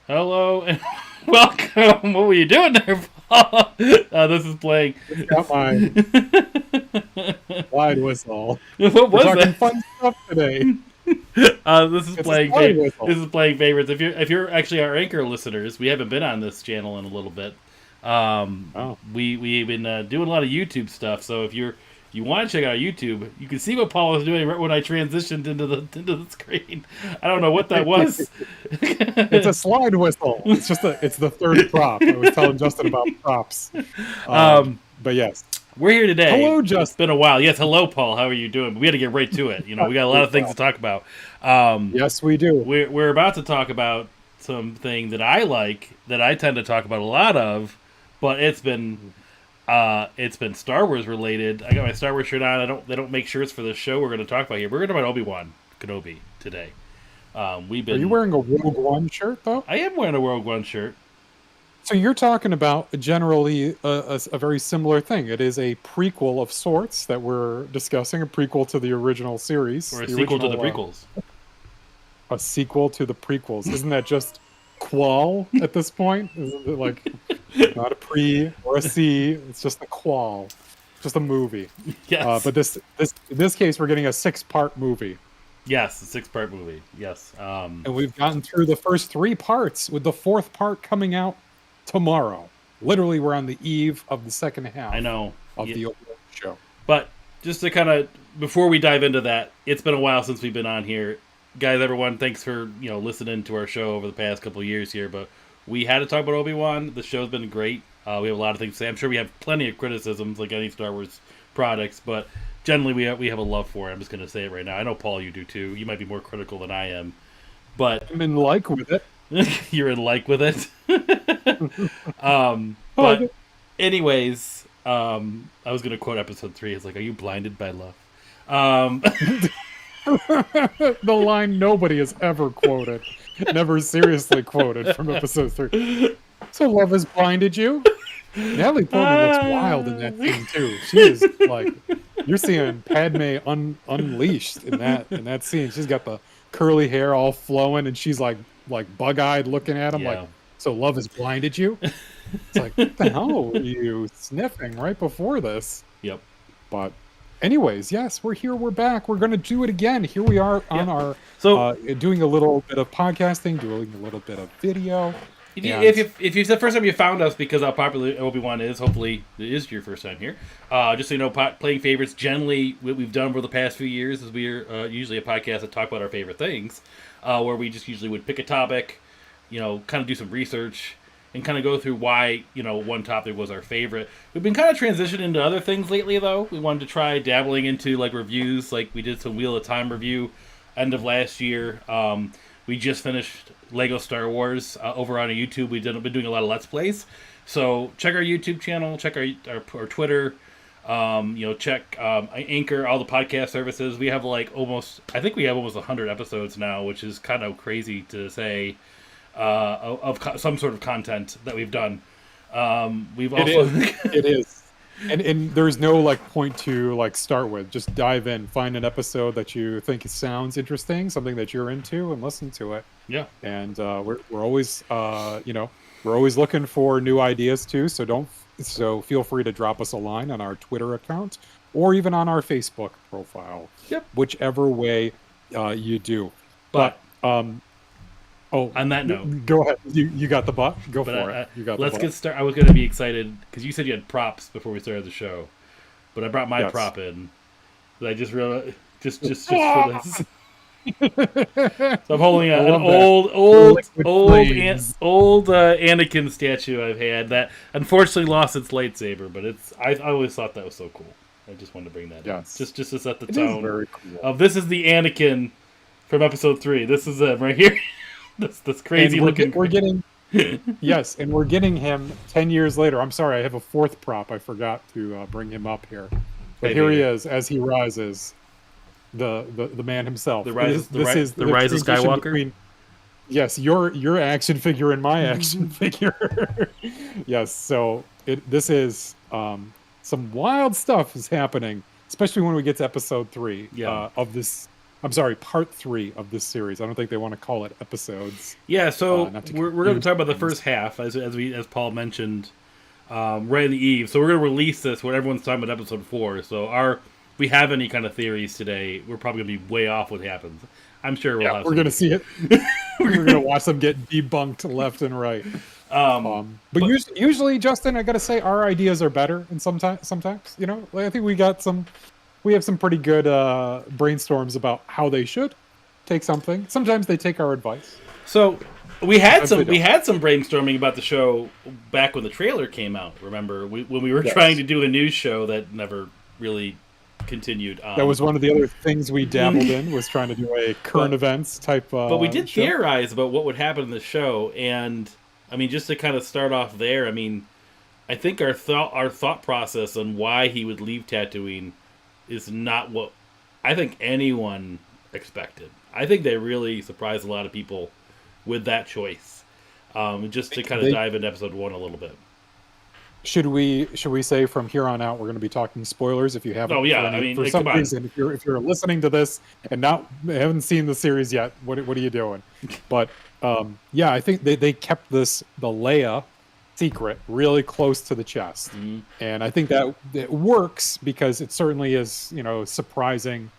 Hello and welcome. What were you doing there, Paul? This is playing. Got my slide whistle. What We're was talking that? fun stuff today. This is It's a playing. slide whistle. This is playing favorites. If you're actually our anchor listeners, we haven't been on this channel in a little bit. Oh, We've been doing a lot of YouTube stuff. So if you want to check out YouTube, you can see what Paul was doing right when I transitioned into the screen. I don't know what that was. it's a slide whistle. It's the third prop. I was telling Justin about props. But yes, We're here today. hello, It's Justin. been a while. Yes, hello, Paul. How are you doing? We got to get right to it. We got a lot of things to talk about. Yes, we do. We're about to talk about something that I like, that I tend to talk about a lot of, but it's been Star Wars related. I got my Star Wars shirt on. They don't make shirts for the show we're going to talk about here. We're going to talk about Obi-Wan Kenobi today. Are you wearing a Rogue One shirt though? I am wearing a Rogue One shirt. So you're talking about generally a very similar thing. It is a prequel of sorts that we're discussing, a prequel to the original series. Or a the sequel to the original, prequels. A sequel to the prequels. Isn't that just qual at this point? Isn't it like not a pre or a C? It's just a qual, just a movie. Yes. But in this case, we're getting a 6-part movie, Yes, a 6-part movie. Yes. and we've gotten through the first 3 parts, with the 4th part coming out tomorrow. Literally, we're on the eve of the second half. I know. Of the Obi-Wan show. But just to kind of, before we dive into that, it's been a while since we've been on here. Guys, everyone, thanks for, listening to our show over the past couple of years here. But we had to talk about Obi-Wan. The show's been great. We have a lot of things to say. I'm sure we have plenty of criticisms, like any Star Wars products, but generally we have a love for it. I'm just going to say it right now. I know, Paul, you do too. You might be more critical than I am. But I'm in like with it. you're in like with it. But anyways, I was gonna quote episode 3. It's like, "Are you blinded by love?" The line nobody has ever quoted, never seriously quoted from episode 3. So love has blinded you. Natalie Portman looks wild in that scene too. She is like, you're seeing Padme unleashed in that scene. She's got the curly hair all flowing, and she's like bug-eyed looking at him, Yeah. like, so love has blinded you. It's like, what the hell were you sniffing right before this? Yep. But anyways, yes, we're here. We're back. We're going to do it again. Here we are on our doing a little bit of podcasting, doing a little bit of video. If it's the first time you found us because how popular Obi-Wan is, hopefully it is your first time here. Just so you know, playing favorites, generally what we've done over the past few years is we're usually a podcast that talk about our favorite things, where we just usually would pick a topic, kind of do some research, and kind of go through why, one topic was our favorite. We've been kind of transitioning into other things lately, though. We wanted to try dabbling into, like, reviews. Like, we did some Wheel of Time review end of last year. We just finished Lego Star Wars over on YouTube. We've been doing a lot of Let's Plays. So check our YouTube channel, check our Twitter, check Anchor, all the podcast services. We have almost 100 episodes now, which is kind of crazy to say, of some sort of content that we've done. We've also it is. And there's no point to start with. Just dive in, find an episode that you think sounds interesting, something that you're into, and listen to it. Yeah. And we're always we're always looking for new ideas too. So feel free to drop us a line on our Twitter account or even on our Facebook profile. Yep. Whichever way you do. But on that note, go ahead. You got the butt. Go for it. You got. Let's get started. I was going to be excited because you said you had props before we started the show, but I brought my prop in. I just realized just for this. So I'm holding an old Anakin statue I've had that unfortunately lost its lightsaber, but I always thought that was so cool. I just wanted to bring that in. Just to set the tone. Is very cool. Of this is the Anakin from episode 3. This is him right here. This crazy looking. We're getting yes, and we're getting him 10 years later. I'm sorry, I have a 4th prop. I forgot to bring him up here, but here he is as he rises. The man himself. The rise of Skywalker. Yes, your action figure and my action figure. Yes, so this is some wild stuff is happening, especially when we get to episode 3 of this I'm sorry, part 3 of this series. I don't think they want to call it episodes. Yeah, so Not to we're going to confuse talk about the things. first half, as Paul mentioned, right in the eve. So we're going to release this when everyone's talking about episode 4. So if we have any kind of theories today, we're probably going to be way off what happens. I'm sure we'll Yeah, have we're some. gonna see it. We're gonna watch them get debunked left and right. But but usually, Justin, I gotta say, our ideas are better, and sometimes, like, I think we have some pretty good brainstorms about how they should take something. Sometimes they take our advice. So we had Sometimes they some brainstorming about the show back when the trailer came out. Remember, when we were Yes. trying to do a news show that never really continued. That was one of the other things we dabbled in, was trying to do a current events type. But we did show. theorize about what would happen in the show, and I mean, just to kind of start off there, I mean, I think our thought process on why he would leave Tatooine is not what I think anyone expected. I think they really surprised a lot of people with that choice. Just to kind of dive into episode 1 a little bit. Should we say from here on out we're going to be talking spoilers if you haven't? Oh yeah, I mean, for like, some come on. reason, if you're listening to this and haven't seen the series yet, what are you doing? But yeah, I think they kept the Leia secret really close to the chest, and I think that it works because it certainly is surprising.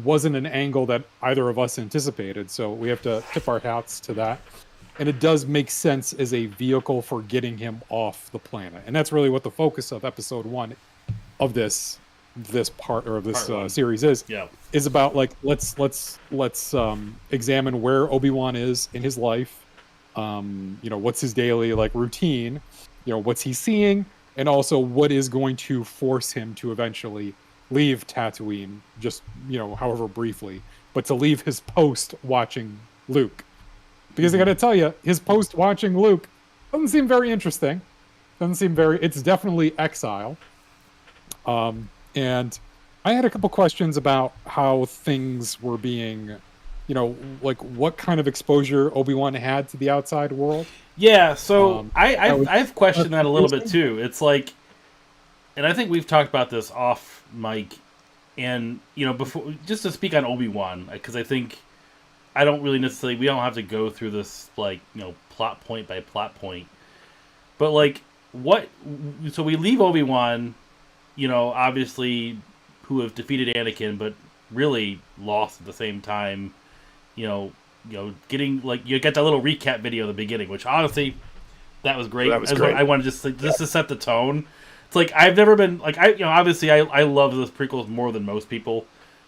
Wasn't an angle that either of us anticipated, so we have to tip our hats to that. And it does make sense as a vehicle for getting him off the planet, and that's really what the focus of episode 1 of this part or of this series is. Yeah. Is about, like, let's examine where Obi-Wan is in his life. What's his daily routine? What's he seeing, and also what is going to force him to eventually leave Tatooine, just however briefly, but to leave his post watching Luke. Because I got to tell you, his post watching Luke doesn't seem very interesting. It's definitely exile. And I had a couple questions about how things were being, what kind of exposure Obi-Wan had to the outside world. Yeah, so I've questioned that a little bit too. It's like, and I think we've talked about this off mic, and before, just to speak on Obi-Wan, because I think we don't have to go through this plot point by plot point, but so we leave Obi-Wan, obviously, who have defeated Anakin, but really lost at the same time, getting, you get that little recap video at the beginning, which honestly, that was great. That was great. I want to just to set the tone. It's like, I've never been, obviously I love the prequels more than most people.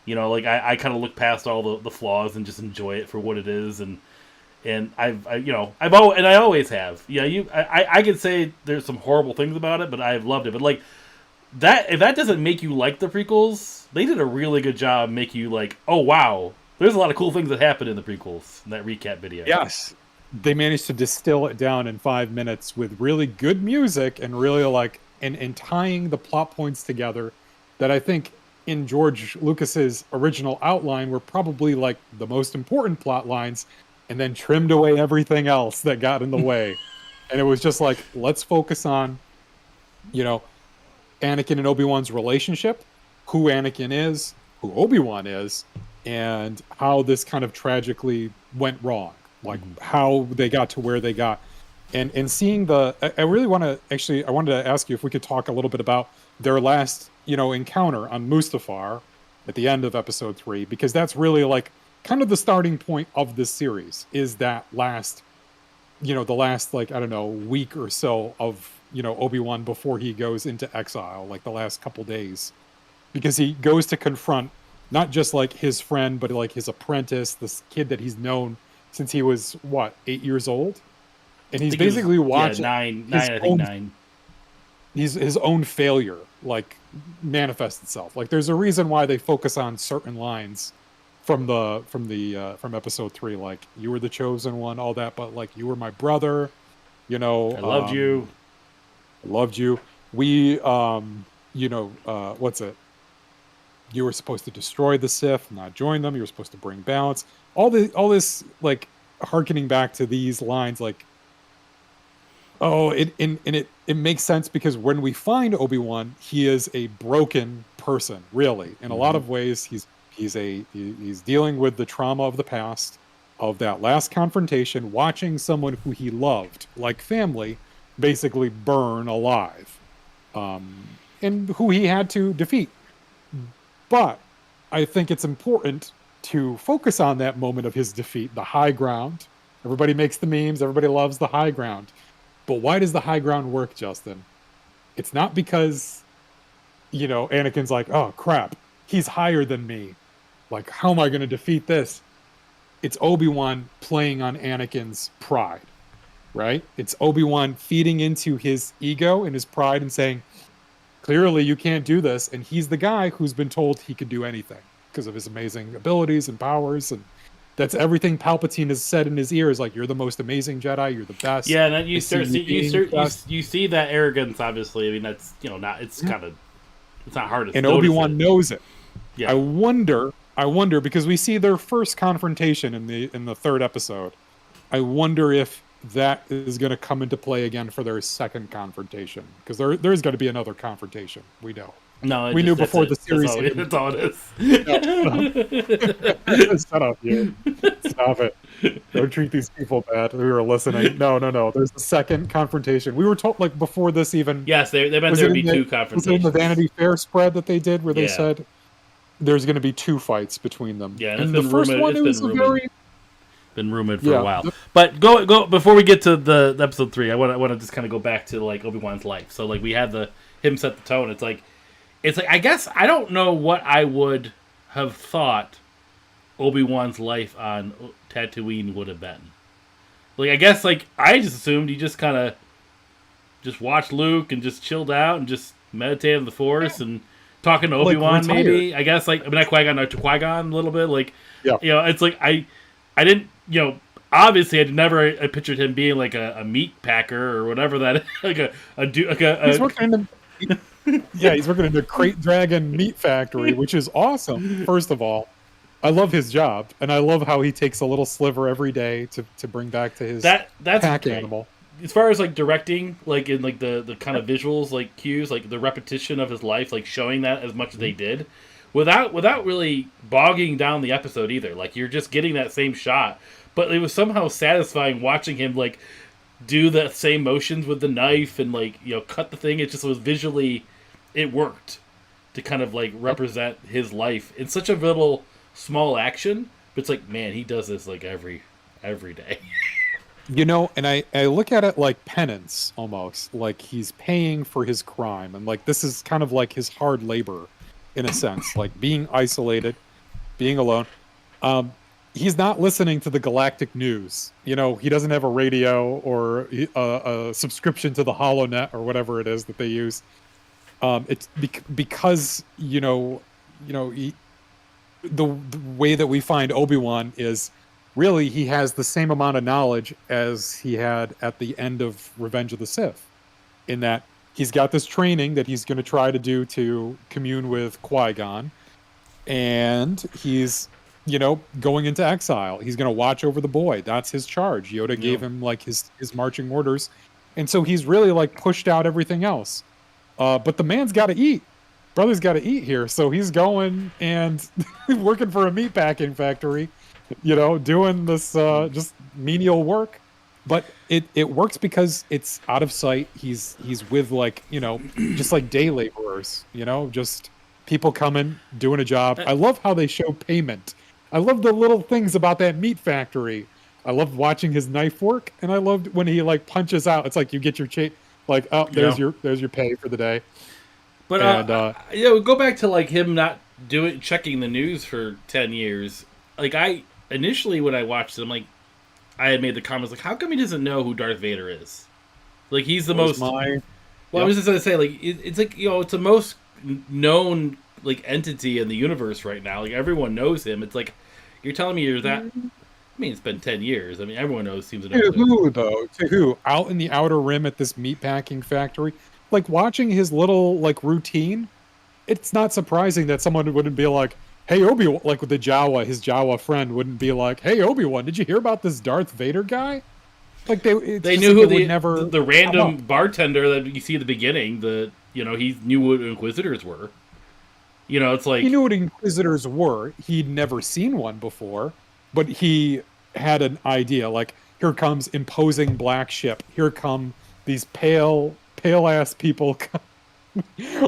I kind of look past all the flaws and just enjoy it for what it is, and I always have. Yeah, I could say there's some horrible things about it, but I've loved it. But if that doesn't make you like the prequels, they did a really good job making you oh wow, there's a lot of cool things that happened in the prequels in that recap video. Yes, they managed to distill it down in 5 minutes with really good music and really and tying the plot points together that I think in George Lucas's original outline were probably the most important plot lines, and then trimmed away everything else that got in the way. And it was just let's focus on, Anakin and Obi-Wan's relationship, who Anakin is, who Obi-Wan is, and how this kind of tragically went wrong, how they got to where they got. And seeing I really want to I wanted to ask you if we could talk a little bit about their last, encounter on Mustafar at the end of episode 3, because that's really kind of the starting point of this series, is that last, the last, I don't know, week or so of, Obi-Wan before he goes into exile, the last couple days, because he goes to confront not just his friend, but his apprentice, this kid that he's known since he was 8 years old. And he's basically watching nine. His own failure manifest itself. There's a reason why they focus on certain lines from episode 3, you were the chosen one, all that, but you were my brother, I loved you. I loved you. We what's it? You were supposed to destroy the Sith, not join them. You were supposed to bring balance. All this harkening back to these lines, it makes sense, because when we find Obi-Wan, he is a broken person, really. In a lot of ways, he's He's dealing with the trauma of the past, of that last confrontation, watching someone who he loved, like family, basically burn alive, and who he had to defeat. But I think it's important to focus on that moment of his defeat, the high ground. Everybody makes the memes, everybody loves the high ground. But why does the high ground work, Justin? It's not because, Anakin's like, oh crap, he's higher than me. Like, how am I going to defeat this? It's Obi-Wan playing on Anakin's pride, right? It's Obi-Wan feeding into his ego and his pride and saying, clearly you can't do this. And he's the guy who's been told he could do anything because of his amazing abilities and powers. And that's everything Palpatine has said in his ear is like, you're the most amazing Jedi. You're the best. Yeah, and then you see that arrogance, obviously. I mean, that's, it's kind of, it's not hard to and Obi-Wan knows it. Yeah. I wonder because we see their first confrontation in the third episode. I wonder if that is going to come into play again for their second confrontation, because there's going to be another confrontation. We know. No, we knew before the series. That's all it is. Shut up, you. Stop it. Don't treat these people bad who are listening. No. There's a second confrontation. We were told before this even. Yes, they meant there would be two confrontations. Was it in the Vanity Fair spread that they did where they said there's going to be two fights between them? Yeah, and the first one is been rumored for a while. But go before we get to the episode 3. I want to just kind of go back to like Obi-Wan's life. So like we had him set the tone. It's like I guess I don't know what I would have thought Obi-Wan's life on Tatooine would have been. Like I guess like I just assumed he just kind of just watched Luke and just chilled out and just meditated on the Force and talking to Obi-Wan maybe. I guess like not Qui-Gon, to Qui-Gon a little bit. Like it's like I didn't obviously I pictured him being like a meat packer or whatever that is. He's working he's working in the Crate Dragon meat factory, which is awesome. First of all, I love his job, and I love how he takes a little sliver every day to bring back to his that's pack great. Animal. As far as like directing, like in like the kind of visuals, like cues, like the repetition of his life, like showing that as much as they did, without really bogging down the episode either. Like you're just getting that same shot, but it was somehow satisfying watching him like do the same motions with the knife and like cut the thing. It just was visually, it worked to kind of like represent his life in such a little small action. But it's like, man, he does this like every day. And I look at it like penance almost, like he's paying for his crime, and like this is kind of like his hard labor in a sense, like being isolated, being alone. He's not listening to the galactic news. He doesn't have a radio or a subscription to the HoloNet or whatever it is that they use. It's because the way that we find Obi-Wan is really he has the same amount of knowledge as he had at the end of Revenge of the Sith, in that he's got this training that he's going to try to do to commune with Qui-Gon, and he's going into exile. He's going to watch over the boy. That's his charge. Yoda gave him like his marching orders. And so he's really like pushed out everything else. But the man's got to eat. Brother's got to eat here. So he's going and working for a meatpacking factory, doing this just menial work. But it works because it's out of sight. He's with like, just like day laborers, just people coming, doing a job. I love how they show payment. I love the little things about that meat factory. I loved watching his knife work, and I loved when he like punches out. It's like you get your like, oh, there's your pay for the day. But go back to like him not checking the news for 10 years. Like initially when I watched it, I'm like, I had made the comments like, how come he doesn't know who Darth Vader is? Like he's the most. I was just gonna say like it's like it's the most known like entity in the universe right now. Like everyone knows him. It's like you're telling me you're that. I mean, it's been 10 years. I mean, everyone seems to know. To who though? To who? Out in the outer rim at this meatpacking factory, like watching his little like routine. It's not surprising that someone wouldn't be like, "Hey Obi-Wan," like with his Jawa friend wouldn't be like, "Hey Obi-Wan, did you hear about this Darth Vader guy?" Like they knew who the random bartender that you see at the beginning. He knew what Inquisitors were. It's like He knew what Inquisitors were. He'd never seen one before, but he had an idea. Like, here comes imposing black ship. Here come these pale ass people,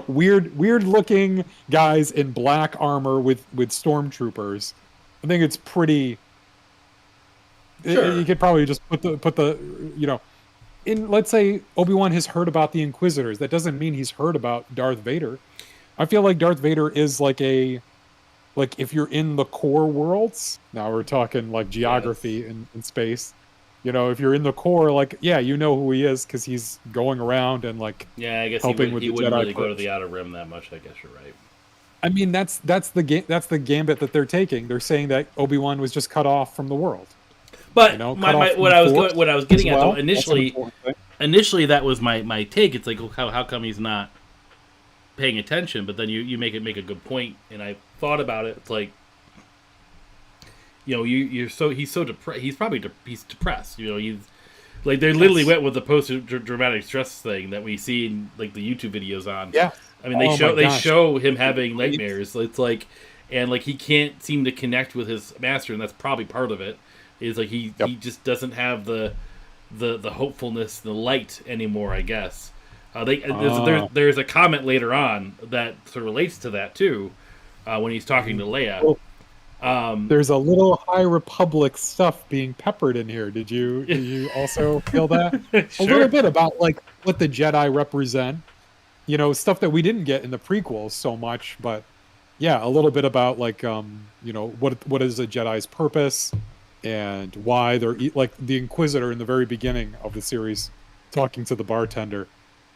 weird looking guys in black armor with stormtroopers. I think it's pretty. sure. You could probably just put the in. Let's say Obi-Wan has heard about the Inquisitors. That doesn't mean he's heard about Darth Vader. I feel like Darth Vader is like if you're in the core worlds. Now we're talking like geography in space. If you're in the core, like, yeah, you know who he is because he's going around and like Yeah, I guess helping he with wouldn't the Jedi really go to first. the Outer Rim that much. I guess you're right. I mean, that's the gambit that they're taking. They're saying that Obi-Wan was just cut off from the world. But Cut off from what the I was Force what I was as getting at well. though, That's an important thing. initially that was my take. It's like, well, how come he's not paying attention? But then you make a good point, and I thought about it. It's like, he's so depressed. He's depressed. He's like, they literally went with the post-traumatic stress thing that we see in like the YouTube videos on. Yeah. I mean, Oh my they gosh. show him having nightmares. It's like, and like he can't seem to connect with his master, and that's probably part of it. Is like he just doesn't have the hopefulness, the light anymore. I guess. There's a comment later on that sort of relates to that too, when he's talking to Leia. There's a little High Republic stuff being peppered in here. Did you also feel that? Sure. A little bit about like what the Jedi represent. Stuff that we didn't get in the prequels so much, but yeah, a little bit about like what is a Jedi's purpose and why they're like the Inquisitor in the very beginning of the series talking to the bartender.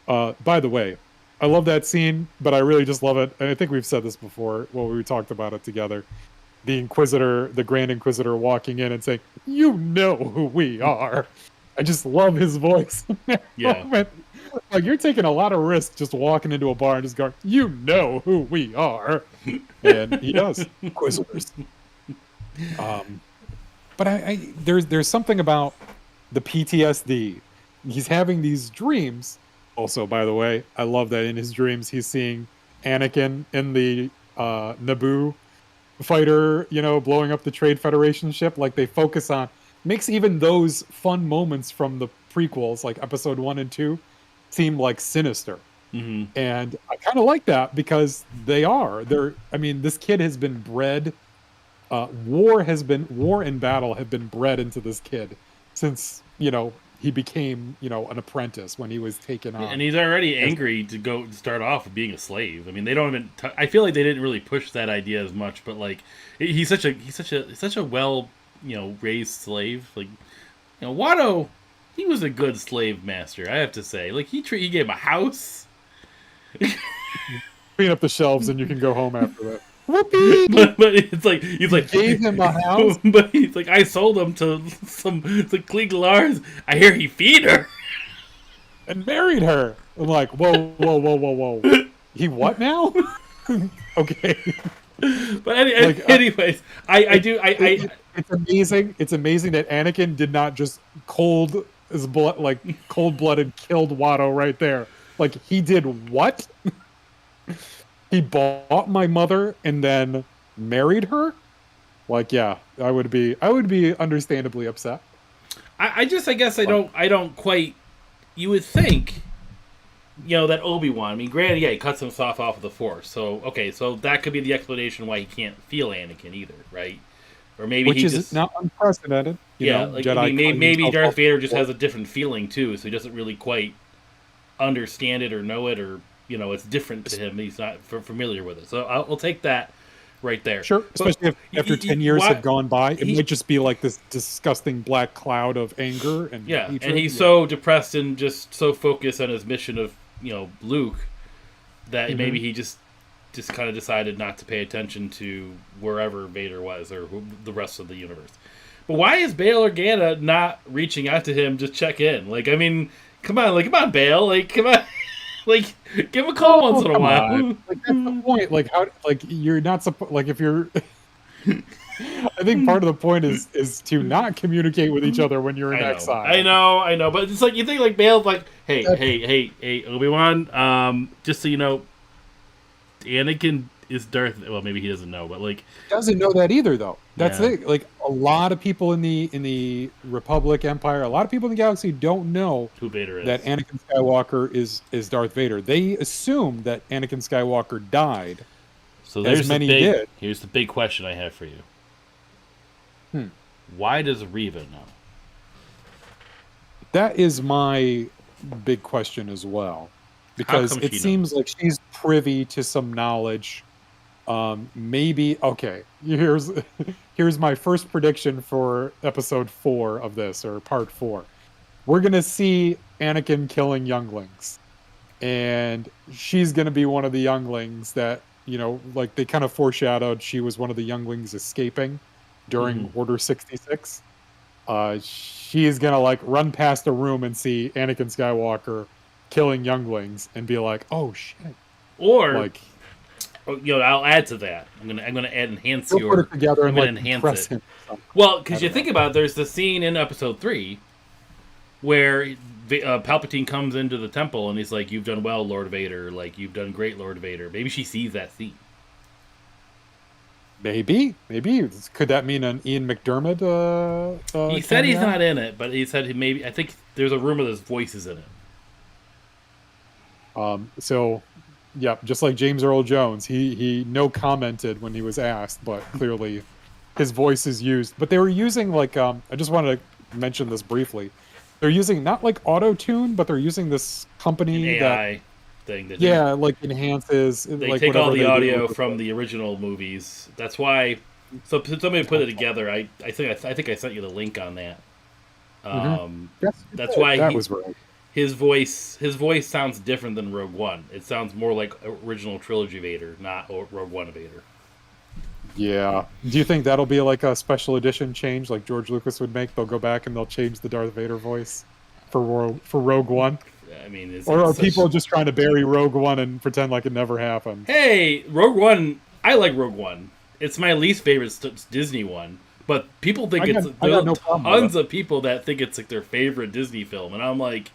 By the way, I love that scene, but I really just love it. And I think we've said this before when we talked about it together. The Inquisitor, the Grand Inquisitor walking in and saying, "You know who we are." I just love his voice. Yeah. Like, you're taking a lot of risk just walking into a bar and just going, "You know who we are." And he does. Inquisitors. But there's something about the PTSD. He's having these dreams. Also, by the way, I love that in his dreams he's seeing Anakin in the Naboo fighter, blowing up the Trade Federation ship. Like, they focus on, makes even those fun moments from the prequels, like episode 1 and 2, seem like sinister. Mm-hmm. And I kind of like that because this kid has been bred. War and battle have been bred into this kid since he became an apprentice when he was taken on. And he's already angry to start off with being a slave. I mean, they don't even. I feel like they didn't really push that idea as much, but like he's such a well raised slave. Like Watto, he was a good slave master. I have to say, like he gave him a house. Clean up the shelves and you can go home after that. Whoopee! But it's like he's like gave him a house. But he's like, I sold him to Klieg Lars. I hear he feed her and married her. I'm like, whoa. He what now? Okay. But anyways, it's amazing. It's amazing that Anakin did not just cold-blooded killed Watto right there. Like, he did what? He bought my mother and then married her? Like, yeah, I would be understandably upset. I guess I don't quite. You would think, that Obi-Wan. I mean, granted, yeah, he cuts himself off of the Force. So okay, so that could be the explanation why he can't feel Anakin either, right? Or maybe which is not unprecedented. Maybe Darth Vader just has a different feeling too, so he doesn't really quite understand it or know it, or it's different to him. He's not familiar with it. So I'll take that right there. Sure, especially if after 10 years have gone by, it might just be like this disgusting black cloud of anger and hatred. And he's so depressed and just so focused on his mission of Luke that maybe he just kind of decided not to pay attention to wherever Vader was or the rest of the universe. But why is Bail Organa not reaching out to him to check in? Like, I mean, come on, Bail. Like, come on. Like, give him a call once in a while. Like, that's the point. Like, how? Like, you're not supposed. Like, if you're. I think part of the point is to not communicate with each other when you're in exile. I know. But it's like, you think like Bail's like, hey, Obi-Wan. Just so you know, Anakin is Darth. Well, maybe he doesn't know, but like Doesn't know that either, though. That's Yeah. it. Like a lot of people in the Republic Empire, a lot of people in the galaxy don't know who Vader is. that Anakin Skywalker is Darth Vader. They assume that Anakin Skywalker died. So there's as many the big, did. Here's the big question I have for you. Hmm. Why does Reva know? That is my big question as well, because come it she seems like she's privy to some knowledge. Maybe okay. Here's my first prediction for episode 4 of this, or part 4. We're gonna see Anakin killing younglings, and she's gonna be one of the younglings that, you know, like they kind of foreshadowed she was one of the younglings escaping during Order 66. She's gonna like run past a room and see Anakin Skywalker killing younglings and be like, "Oh shit!" Or like, I'll add to that. I'm gonna add enhance we'll your. put it together I'm and gonna like enhance impress it. him. Well, because you think about it, there's the scene in episode 3 where Palpatine comes into the temple and he's like, "You've done well, Lord Vader. Like you've done great, Lord Vader." Maybe she sees that scene. Maybe. Could that mean an Ian McDermott? He said he's not in it, but he said maybe. I think there's a rumor that his voice is in it. So, yeah, just like James Earl Jones, he no commented when he was asked, but clearly his voice is used. But they were using like I just wanted to mention this briefly. They're using not like auto-tune, but they're using this company An AI thing. That like enhances. they like take all the audio do. from the original movies. That's why. So somebody put it together. I think I sent you the link on that. That's why that was right. His voice sounds different than Rogue One. It sounds more like original trilogy Vader, not Rogue One Vader. Yeah. Do you think that'll be like a special edition change, like George Lucas would make? They'll go back and they'll change the Darth Vader voice for Rogue One. I mean, or are people just trying to bury Rogue One and pretend like it never happened? Hey, Rogue One. I like Rogue One. It's my least favorite Disney one. But people think there are tons of people that think it's like their favorite Disney film, and I'm like,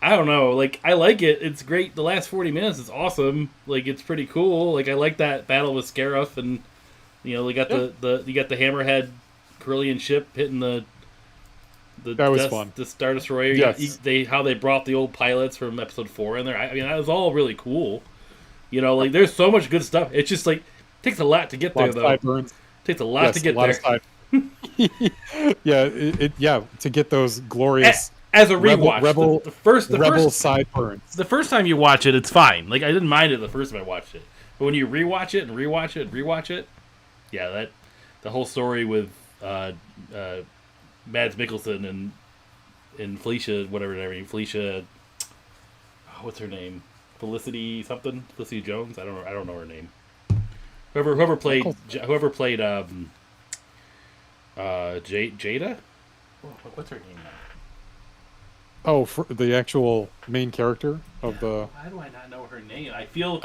I don't know. Like, I like it. It's great. The last 40 minutes is awesome. Like, it's pretty cool. Like, I like that battle with Scarif, and they got you got the Hammerhead Corellian ship hitting the that was fun. The Star Destroyer. Yes. How they brought the old pilots from episode 4 in there. I mean, that was all really cool. Like there's so much good stuff. It's just like takes a lot to get there, though. Takes a lot to get there. To get those glorious as a rewatch. The first sideburns. The first time you watch it, it's fine. Like I didn't mind it the first time I watched it, but when you rewatch it and rewatch it and rewatch it, the whole story with Mads Mikkelsen and Felicia, whatever her name, Felicia. What's her name? Felicity something. Felicity Jones. I don't know her name. Whoever played Jada. What's her name now? Oh, for the actual main character of the. Why do I not know her name? I feel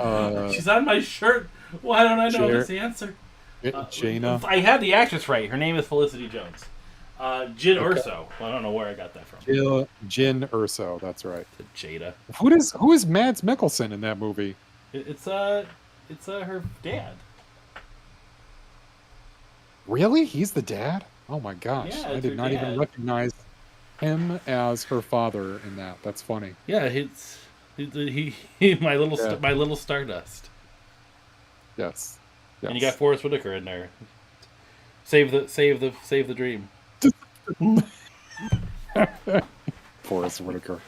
she's on my shirt. Why don't I know this answer? Jana. I had the actress right. Her name is Felicity Jones. Jyn Erso. Well, I don't know where I got that from. Jyn Erso. That's right. Jada. Who is Mads Mikkelsen in that movie? It's her dad. Really? He's the dad? Oh my gosh! Yeah, I did not even recognize him as her father in that. That's funny. Yeah, he my little Stardust. Yes. And you got Forrest Whitaker in there. Save the dream. Forrest Whitaker.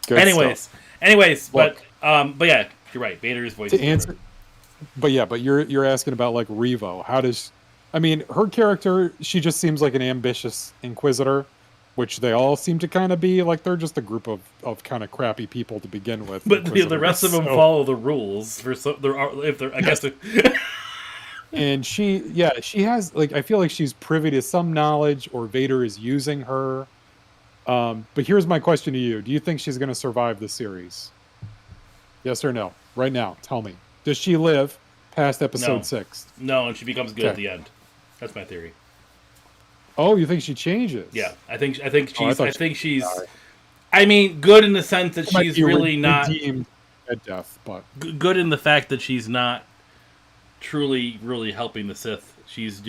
Good Anyways, Look, but yeah, you're right. Vader's voice. To answer, but you're asking about like Revo. How does? I mean, her character, she just seems like an ambitious inquisitor, which they all seem to kind of be. Like they're just a group of kind of crappy people to begin with. But the rest of them follow the rules. I guess. And she has like, I feel like she's privy to some knowledge, or Vader is using her. But here's my question to you: do you think she's going to survive the series? Yes or no? Right now, tell me. Does she live past episode 6? No, and she becomes good at the end. That's my theory. Oh, you think she changes? Yeah, I think she's. I mean, good in the sense that she's really not redeemed at death, but good in the fact that she's not truly, really helping the Sith. She's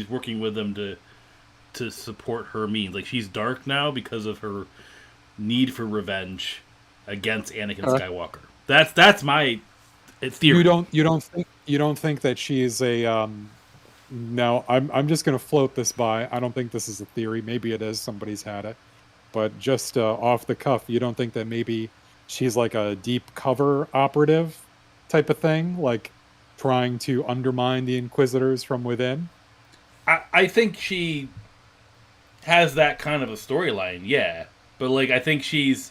working with them to support her means. Like, she's dark now because of her need for revenge against Anakin Skywalker. That's my theory. You don't think that she's a no, I'm just going to float this by. I don't think this is a theory. Maybe it is. Somebody's had it. But just off the cuff, you don't think that maybe she's like a deep cover operative type of thing? Like trying to undermine the Inquisitors from within? I think she has that kind of a storyline, yeah. But, like, I think she's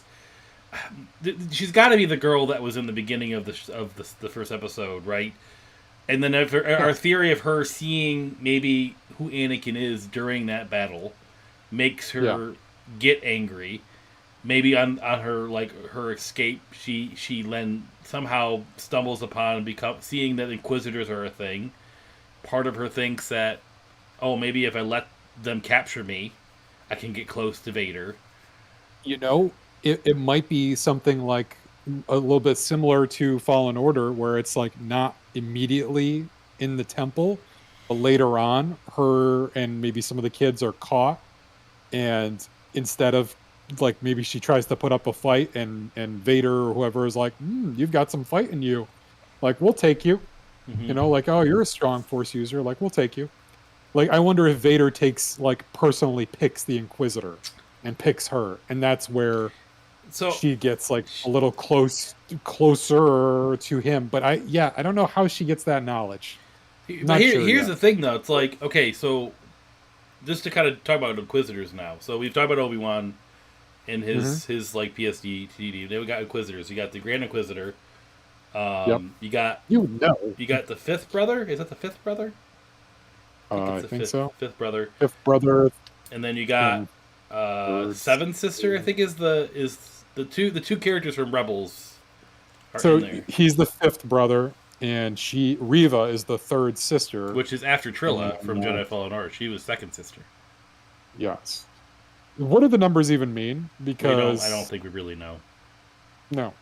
got to be the girl that was in the beginning of the first episode, right? And then our theory of her seeing maybe who Anakin is during that battle makes her get angry. Maybe on her, like, her escape, she then somehow stumbles upon seeing that Inquisitors are a thing. Part of her thinks that, oh, maybe if I let them capture me, I can get close to Vader. You know, it might be something like a little bit similar to Fallen Order, where it's like not immediately in the temple, but later on, her and maybe some of the kids are caught, and instead of, like, maybe she tries to put up a fight, and Vader or whoever is like, you've got some fight in you, like, we'll take you. Mm-hmm. You know, like, oh, you're a strong Force user, like, we'll take you. Like, I wonder if Vader personally picks the Inquisitor and picks her, and that's where she gets, like, a little closer to him. But I don't know how she gets that knowledge. But here's the thing, though. It's like, okay, so just to kind of talk about Inquisitors now. So we've talked about Obi-Wan and his like PSD TD. Then we got Inquisitors. You got the Grand Inquisitor. You got the fifth brother. Is that the fifth brother? I think so. Fifth brother. Fifth brother. And then you got seventh sister. I think is the two characters from Rebels. So he's the fifth brother, and Reva is the third sister, which is after Trilla from Jedi Fallen Order. She was second sister. Yes. What do the numbers even mean? Because I don't think we really know. No,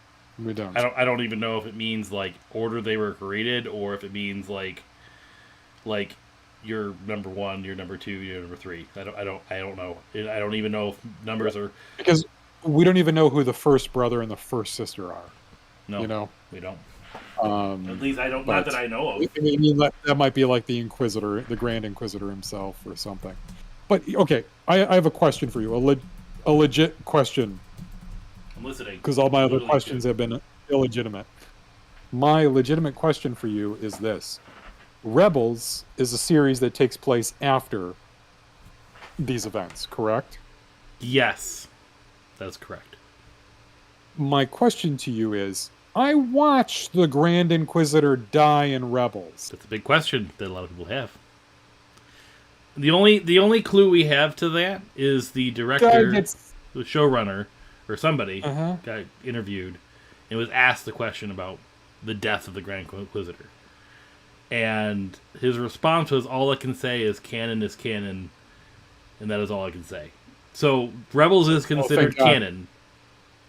we don't. I don't even know if it means, like, order they were created, or if it means like you're number 1, you're number 2, you're number 3. I don't know. I don't even know if numbers are, because we don't even know who the first brother and the first sister are. No, you know, we don't. At least I don't. Not that I know of. I mean, that might be like the Inquisitor, the Grand Inquisitor himself, or something. But okay, I have a question for you, a legit question. I'm listening. Because all my other questions have been illegitimate. My legitimate question for you is this: Rebels is a series that takes place after these events, correct? Yes, that's correct. My question to you is, I watched the Grand Inquisitor die in Rebels. That's a big question that a lot of people have. The only clue we have to that is the director, the showrunner, or somebody got interviewed and was asked the question about the death of the Grand Inquisitor. And his response was, all I can say is canon, and that is all I can say. So Rebels is considered canon.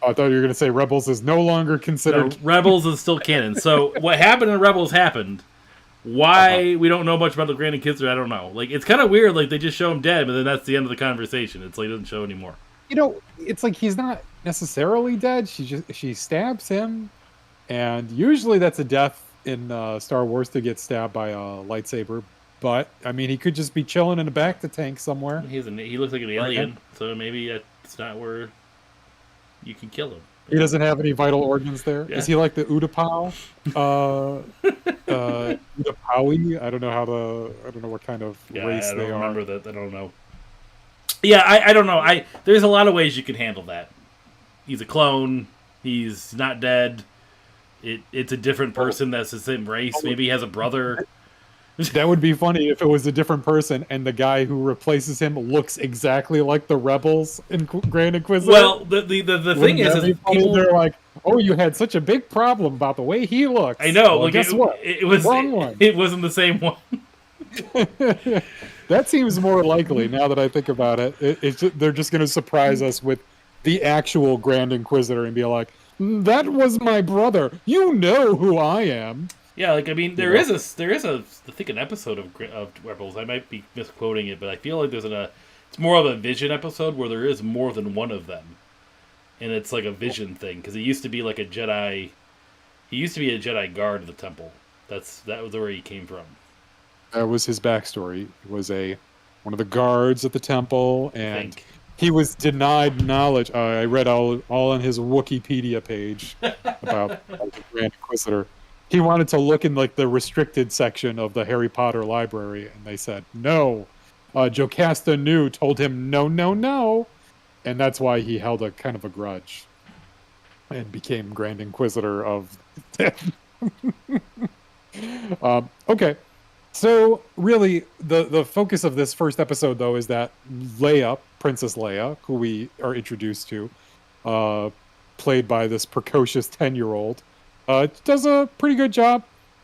I thought you were going to say Rebels is no longer considered. No, Rebels is still canon. So what happened in Rebels happened. Why we don't know much about the Grand Inquisitor, I don't know. Like, it's kind of weird. Like, they just show him dead, but then that's the end of the conversation. It's like, it doesn't show anymore. You know, it's like he's not necessarily dead. She stabs him, and usually that's a death in Star Wars to get stabbed by a lightsaber. But I mean, he could just be chilling in the back of the tank somewhere. He looks like an alien, so maybe that's not where you can kill him. He doesn't have any vital organs there. Yeah. Is he like the Utapau? Utapawi? I don't know what kind of race they are. I don't remember that. I don't know. Yeah, I don't know. There's a lot of ways you can handle that. He's a clone. He's not dead. It's a different person that's the same race. Maybe he has a brother. That would be funny if it was a different person and the guy who replaces him looks exactly like the Rebels in Grand Inquisitor. Well, the thing is people, they're like, "Oh, you had such a big problem about the way he looks." I know. Well, guess what? It was wrong one. It wasn't the same one. That seems more likely now that I think about it. They're just going to surprise us with the actual Grand Inquisitor and be like, "That was my brother. You know who I am." Yeah, like I mean, You there know? is I think an episode of Rebels. I might be misquoting it, but I feel like it's more of a Vision episode where there is more than one of them, and it's like a Vision thing because he used to be like a Jedi. He used to be a Jedi guard of the temple. That was where he came from. That was his backstory. He was one of the guards at the temple, I and think. he was denied knowledge. I read all on his Wikipedia page about the Grand Inquisitor. He wanted to look in like the restricted section of the Harry Potter library, and they said no. Jocasta Nu told him no, no, no, and that's why he held a kind of a grudge and became Grand Inquisitor of. Okay. So really, the focus of this first episode, though, is that Leia, Princess Leia, who we are introduced to, played by this precocious 10-year-old, does a pretty good job.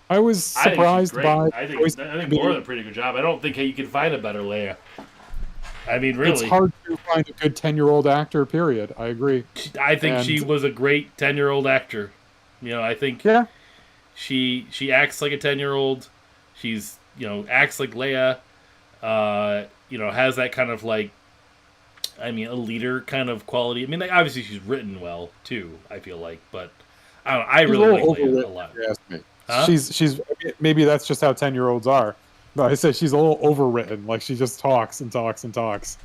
I was surprised by. I think more than a pretty good job. I don't think you can find a better Leia. I mean, really, It's hard to find a good 10-year-old actor. Period. I agree. I think she was a great 10-year-old actor. I think she acts like a 10-year-old. She's acts like Leia. Has that kind of like, a leader kind of quality. I mean, obviously she's written well too. I feel like, but I don't know. I really like Leia a lot. You ask me. Huh? She's maybe that's just how 10-year-olds are. No, I said she's a little overwritten. Like she just talks and talks and talks,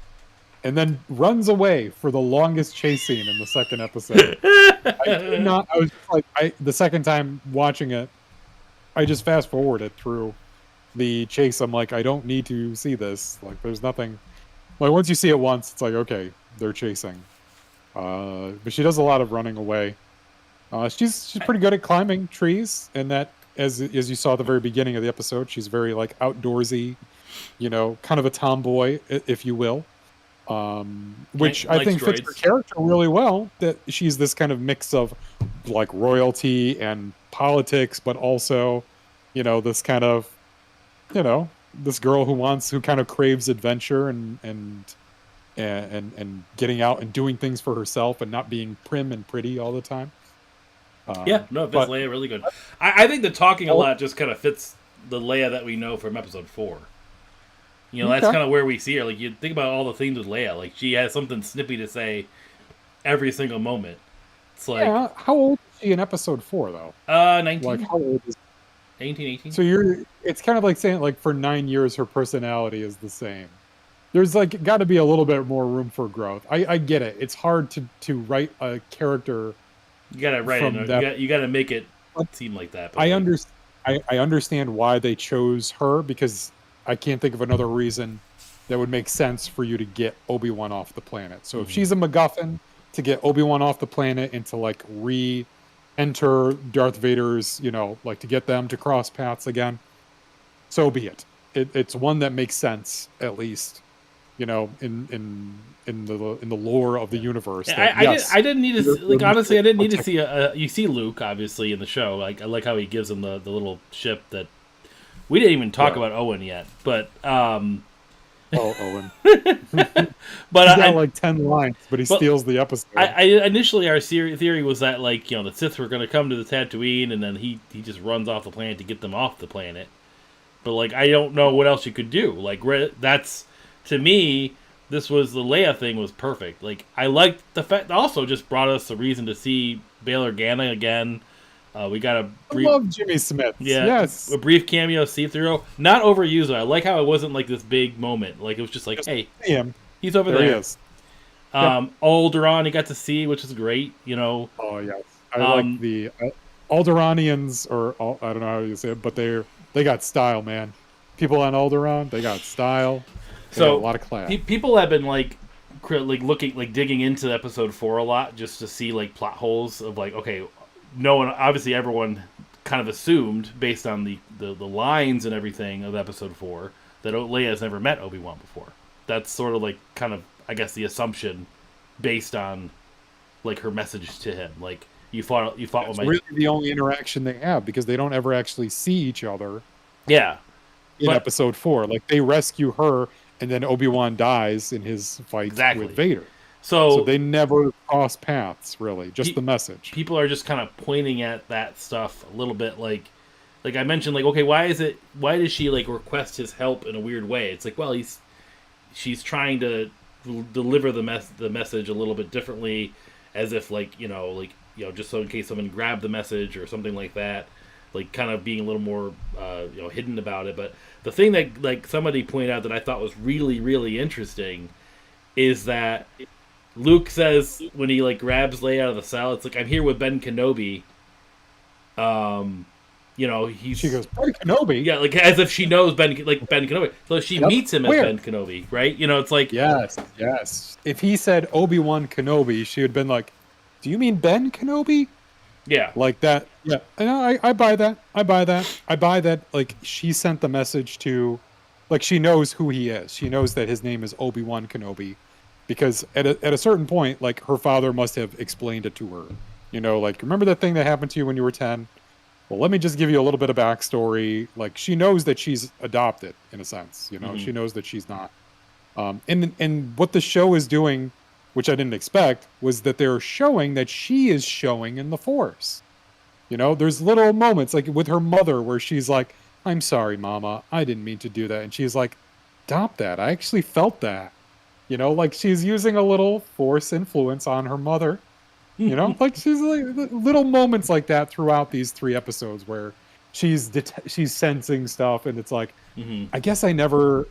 and then runs away for the longest chase scene in the second episode. I was just like, the second time watching it, I just fast forwarded through the chase. I'm like, I don't need to see this. Like, there's nothing. Like once you see it once, it's like, okay, they're chasing. But she does a lot of running away. She's pretty good at climbing trees, and that as you saw at the very beginning of the episode, she's very like outdoorsy, kind of a tomboy, if you will. Which I think fits her character really well. That she's this kind of mix of like royalty and politics, but also, this kind of, this girl who kind of craves adventure and getting out and doing things for herself and not being prim and pretty all the time. It fits Leia really good. I think the talking a lot just kind of fits the Leia that we know from episode 4. That's kind of where we see her. Like, you think about all the things with Leia. Like, she has something snippy to say every single moment. It's like... Yeah, how old is she in episode 4, though? 19. Like, how old is... 19, 18. So it's kind of like saying, like, for 9 years, her personality is the same. There's, like, got to be a little bit more room for growth. I get it. It's hard to write a character... You gotta write it. You gotta make it seem like that. I understand why they chose her, because I can't think of another reason that would make sense for you to get Obi-Wan off the planet. So if she's a MacGuffin to get Obi-Wan off the planet and to like re-enter Darth Vader's, like to get them to cross paths again, so be it. It's one that makes sense, at least, in the lore of the universe. I didn't need to like, honestly. I didn't need to see you see Luke obviously in the show. Like, I like how he gives him the little ship that we didn't even talk about Owen yet. But Owen. But he's got like 10 lines, but he steals the episode. Initially our theory was that like the Sith were going to come to the Tatooine, and then he just runs off the planet to get them off the planet. But like, I don't know what else you could do. Like, that's, to me, this was the Leia thing was perfect. Like, I liked the fact, also just brought us a reason to see Bail Organa again. We got a brief... I love Jimmy Smith. Yeah, yes. A brief cameo see-through. Not overused, though. I like how it wasn't like this big moment. Like, it was just like, hey, he's over there. He is. Alderaan, you got to see, which is great, Oh, yes. I like the Alderanians, or I don't know how you say it, but they got style, man. People on Alderaan, they got style. So a lot of class. People have been like looking, like digging into episode 4 a lot just to see like plot holes of like, okay, no one, obviously everyone kind of assumed based on the lines and everything of episode 4 that Leia has never met Obi-Wan before. That's sort of like kind of, I guess, the assumption based on like her message to him. Like, you fought with my... really the only interaction they have, because they don't ever actually see each other. Yeah. In episode 4, like they rescue her, and then Obi-Wan dies in his fight with Vader. So they never cross paths, really. Just the message. People are just kind of pointing at that stuff a little bit, like, like I mentioned, like, okay, why does she like request his help in a weird way? It's like, well, she's trying to deliver the message a little bit differently, as if like just so in case someone grabbed the message or something like that, like kind of being a little more hidden about it. But the thing that like somebody pointed out that I thought was really really interesting is that Luke says when he like grabs Leia out of the cell, it's like, I'm here with Ben Kenobi. She goes, Ben Kenobi? Yeah, like as if she knows Ben Kenobi. So she meets him as Ben Kenobi, right? It's like... Yes. If he said Obi-Wan Kenobi, she would have been like, do you mean Ben Kenobi? Yeah. Like that. Yeah. I buy that. I buy that, like, she sent the message to... Like, she knows who he is. She knows that his name is Obi-Wan Kenobi. Because at a certain point, like, her father must have explained it to her. Like, remember that thing that happened to you when you were 10? Well, let me just give you a little bit of backstory. Like, she knows that she's adopted, in a sense. Mm-hmm. She knows that she's not. And what the show is doing, which I didn't expect, was that they're showing that she is showing in the Force. There's little moments, like with her mother, where she's like, I'm sorry, Mama, I didn't mean to do that. And she's like, stop that. I actually felt that. Like she's using a little Force influence on her mother. Like she's like little moments like that throughout these 3 episodes where she's sensing stuff, and it's like, I guess they never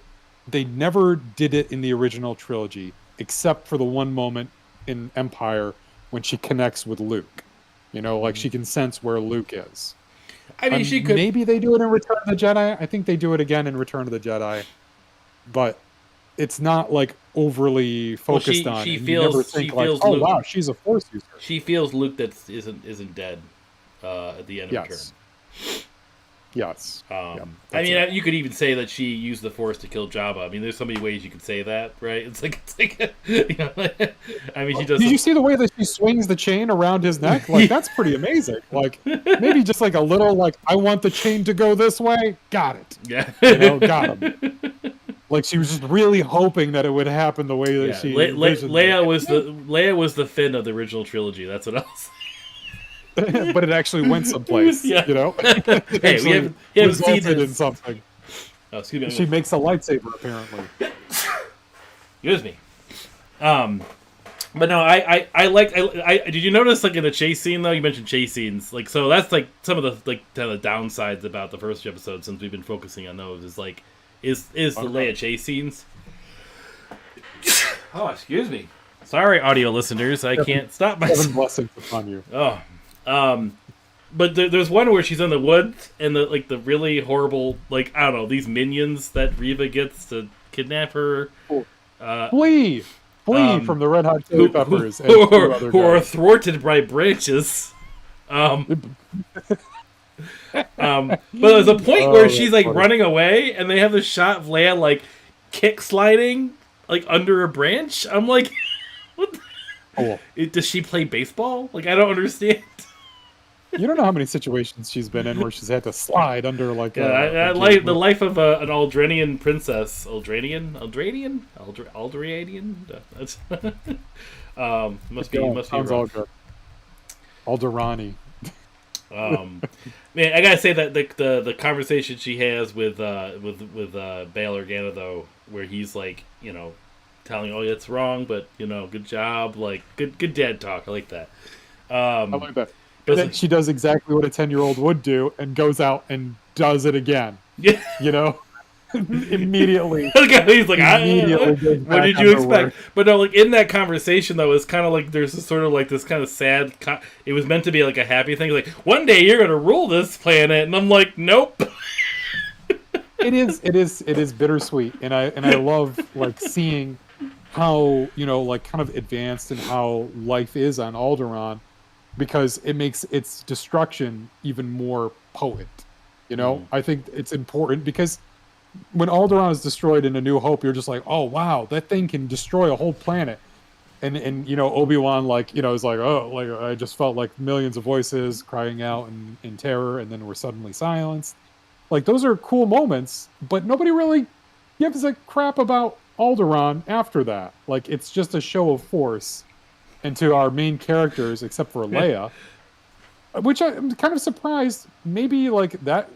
did it in the original trilogy, except for the one moment in Empire when she connects with Luke. Like she can sense where Luke is. I mean, she could... Maybe they do it in Return of the Jedi. I think they do it again in Return of the Jedi, but it's not like overly focused on. She it. feels think Luke, oh wow, she's a Force user. She feels Luke that isn't dead at the end of Return. Yes. I mean, you could even say that she used the Force to kill Jabba. I mean, there's so many ways you could say that, right? It's like I mean, she does. Did you see the way that she swings the chain around his neck? Like, that's pretty amazing. Like, maybe just like a little, like, I want the chain to go this way. Got it. Yeah. Got him. Like, she was just really hoping that it would happen the way that she envisioned Leia was the Finn of the original trilogy. That's what else. But it actually went someplace, Hey, we haven't seen this. In something. Oh, excuse me. She makes a lightsaber, apparently. Excuse me. But no, I did you notice, like, in the chase scene, though? You mentioned chase scenes. Like, so that's, like, some of the, like, kind of the downsides about the first episode, since we've been focusing on those, is, like, is the Leia chase scenes. Oh, excuse me. Sorry, audio listeners. I can't stop myself. 7 blessings upon you. Oh. But there's one where she's in the woods, and the really horrible, like, I don't know, these minions that Reva gets to kidnap her. Flee from the Red Hot Chili Peppers. Who are thwarted by branches. But there's a point where she's, like, running away, and they have this shot of Leia, like, kick sliding, like, under a branch. I'm like, what does she play baseball? Like, I don't understand. You don't know how many situations she's been in where she's had to slide under, like, the life of an Aldrenian princess. Aldrenian. That's must be rough. Alderani. Man, I gotta say that the conversation she has with Bail Organa, though, where he's like, telling, oh, it's wrong, but good job, like good dad talk. I like that. I like that. But then she does exactly what a 10-year-old would do and goes out and does it again. Yeah. Immediately. He's like, what did you expect? But no, like, in that conversation, though, it's kind of like there's this sort of like this kind of sad. It was meant to be like a happy thing. Like, one day you're gonna rule this planet, and I'm like, nope. It is bittersweet, and I love, like, seeing how like kind of advanced and how life is on Alderaan, because it makes its destruction even more potent. I think it's important because when Alderaan is destroyed in A New Hope, you're just like, oh wow, that thing can destroy a whole planet. And Obi-Wan, like, is like, oh, like, I just felt like millions of voices crying out in terror, and then we're suddenly silenced. Like, those are cool moments, but nobody really gives a crap about Alderaan after that. Like, it's just a show of force. And to our main characters, except for Leia, Which I'm kind of surprised. Maybe like that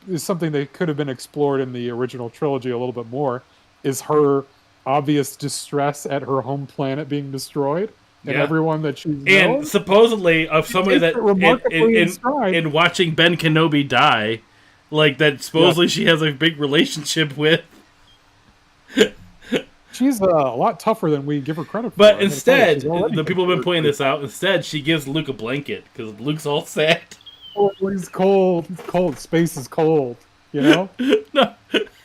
is something that could have been explored in the original trilogy a little bit more. Is her obvious distress at her home planet being destroyed and Yeah. everyone that she's And known? supposedly of She somebody takes that it remarkably in stride. in watching Ben Kenobi die, like that Yeah, supposedly she has a big relationship with. she's a lot tougher than we give her credit for. But I'm gonna tell you, instead, she's already the people have been considered pointing pretty this out. Instead, she gives Luke a blanket because Luke's all sad. cold. He's cold. It's cold. Space is cold. You know? No.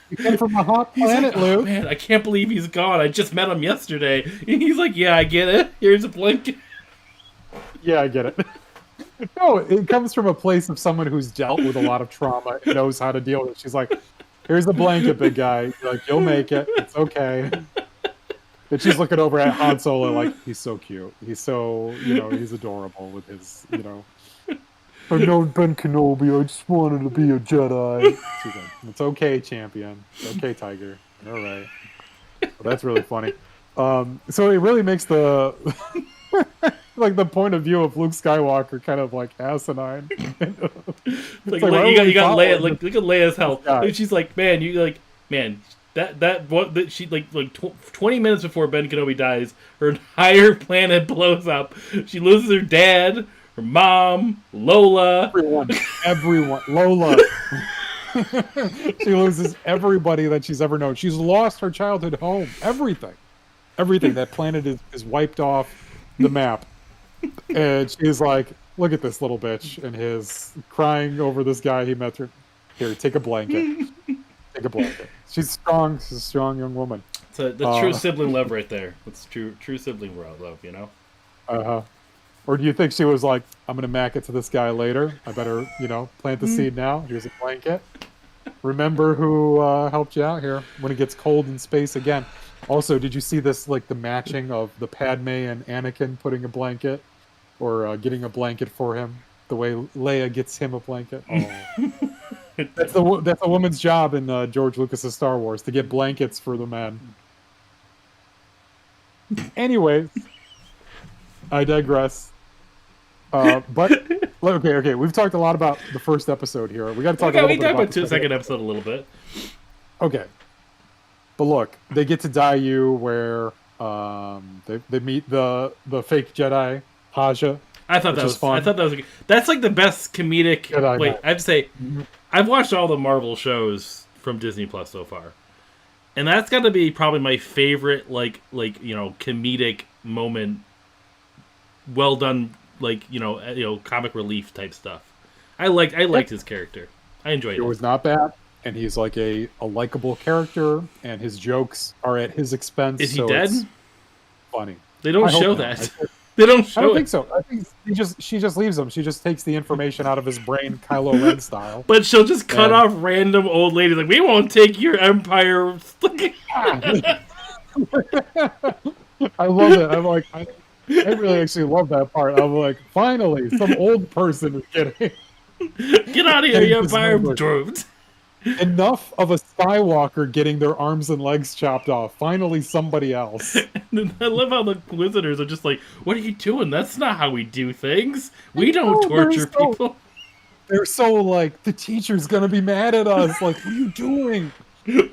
You come from a hot He's planet, like, oh Luke. man, I can't believe he's gone. I just met him yesterday. And he's like, yeah, I get it. Here's a blanket. Yeah, I get it. No, it comes from a place of someone who's dealt with a lot of trauma and knows how to deal with it. She's like, here's the blanket, big guy. Like, you'll make it. It's okay. And she's looking over at Han Solo like, he's so cute. He's so, he's adorable with his, I know Ben Kenobi. I just wanted to be a Jedi. She's like, it's okay, champion. It's okay, Tiger. All right. Well, that's really funny. So it really makes the like the point of view of Luke Skywalker kind of like asinine. Like, why you would we got follow Leia. Like, look at Leia's health. guy? And she's like, man, that she 20 minutes before Ben Kenobi dies, her entire planet blows up. She loses her dad, her mom, Lola. Everyone. Lola. She loses everybody that she's ever known. She's lost her childhood home. Everything. That planet is wiped off the map. And she's like, look at this little bitch and his crying over this guy he met her. Here, take a blanket. Take a blanket. She's strong. She's a strong young woman. So the true sibling love right there. That's true sibling love, Uh-huh. Or do you think she was like, I'm going to mack it to this guy later. I better, plant the seed now. Here's a blanket. Remember who helped you out here when it gets cold in space again. Also, did you see this, like the matching of the Padme and Anakin putting a blanket or getting a blanket for him? The way Leia gets him a blanket. Oh. That's a woman's job in George Lucas's Star Wars, to get blankets for the men. Anyways, I digress. But okay. We've talked a lot about the first episode here. We got to talk a little bit about the second episode a little bit. Okay, but look, they get to Daiyu where they meet the fake Jedi Haja. I thought that was fun. I thought that was that's like the best comedic. Jedi wait, Knight. I'd say I've watched all the Marvel shows from Disney Plus so far, and that's got to be probably my favorite comedic moment. Well done. Comic relief type stuff. I liked his character. I enjoyed it. It was not bad, and he's like a likable character, and his jokes are at his expense. Is he dead? It's funny. They don't show that. They don't show I don't it. think so. I think she just leaves him. She just takes the information out of his brain, Kylo Ren style. But she'll just cut off random old ladies like, we won't take your empire. I love it. I'm like, I really actually love that part. I'm like, finally, some old person is getting get out of here, you empire drooped. Enough of a Skywalker getting their arms and legs chopped off. Finally, somebody else. I love how the Inquisitors are just like, what are you doing? That's not how we do things. We don't torture people. They're so like, the teacher's gonna be mad at us. Like, what are you doing?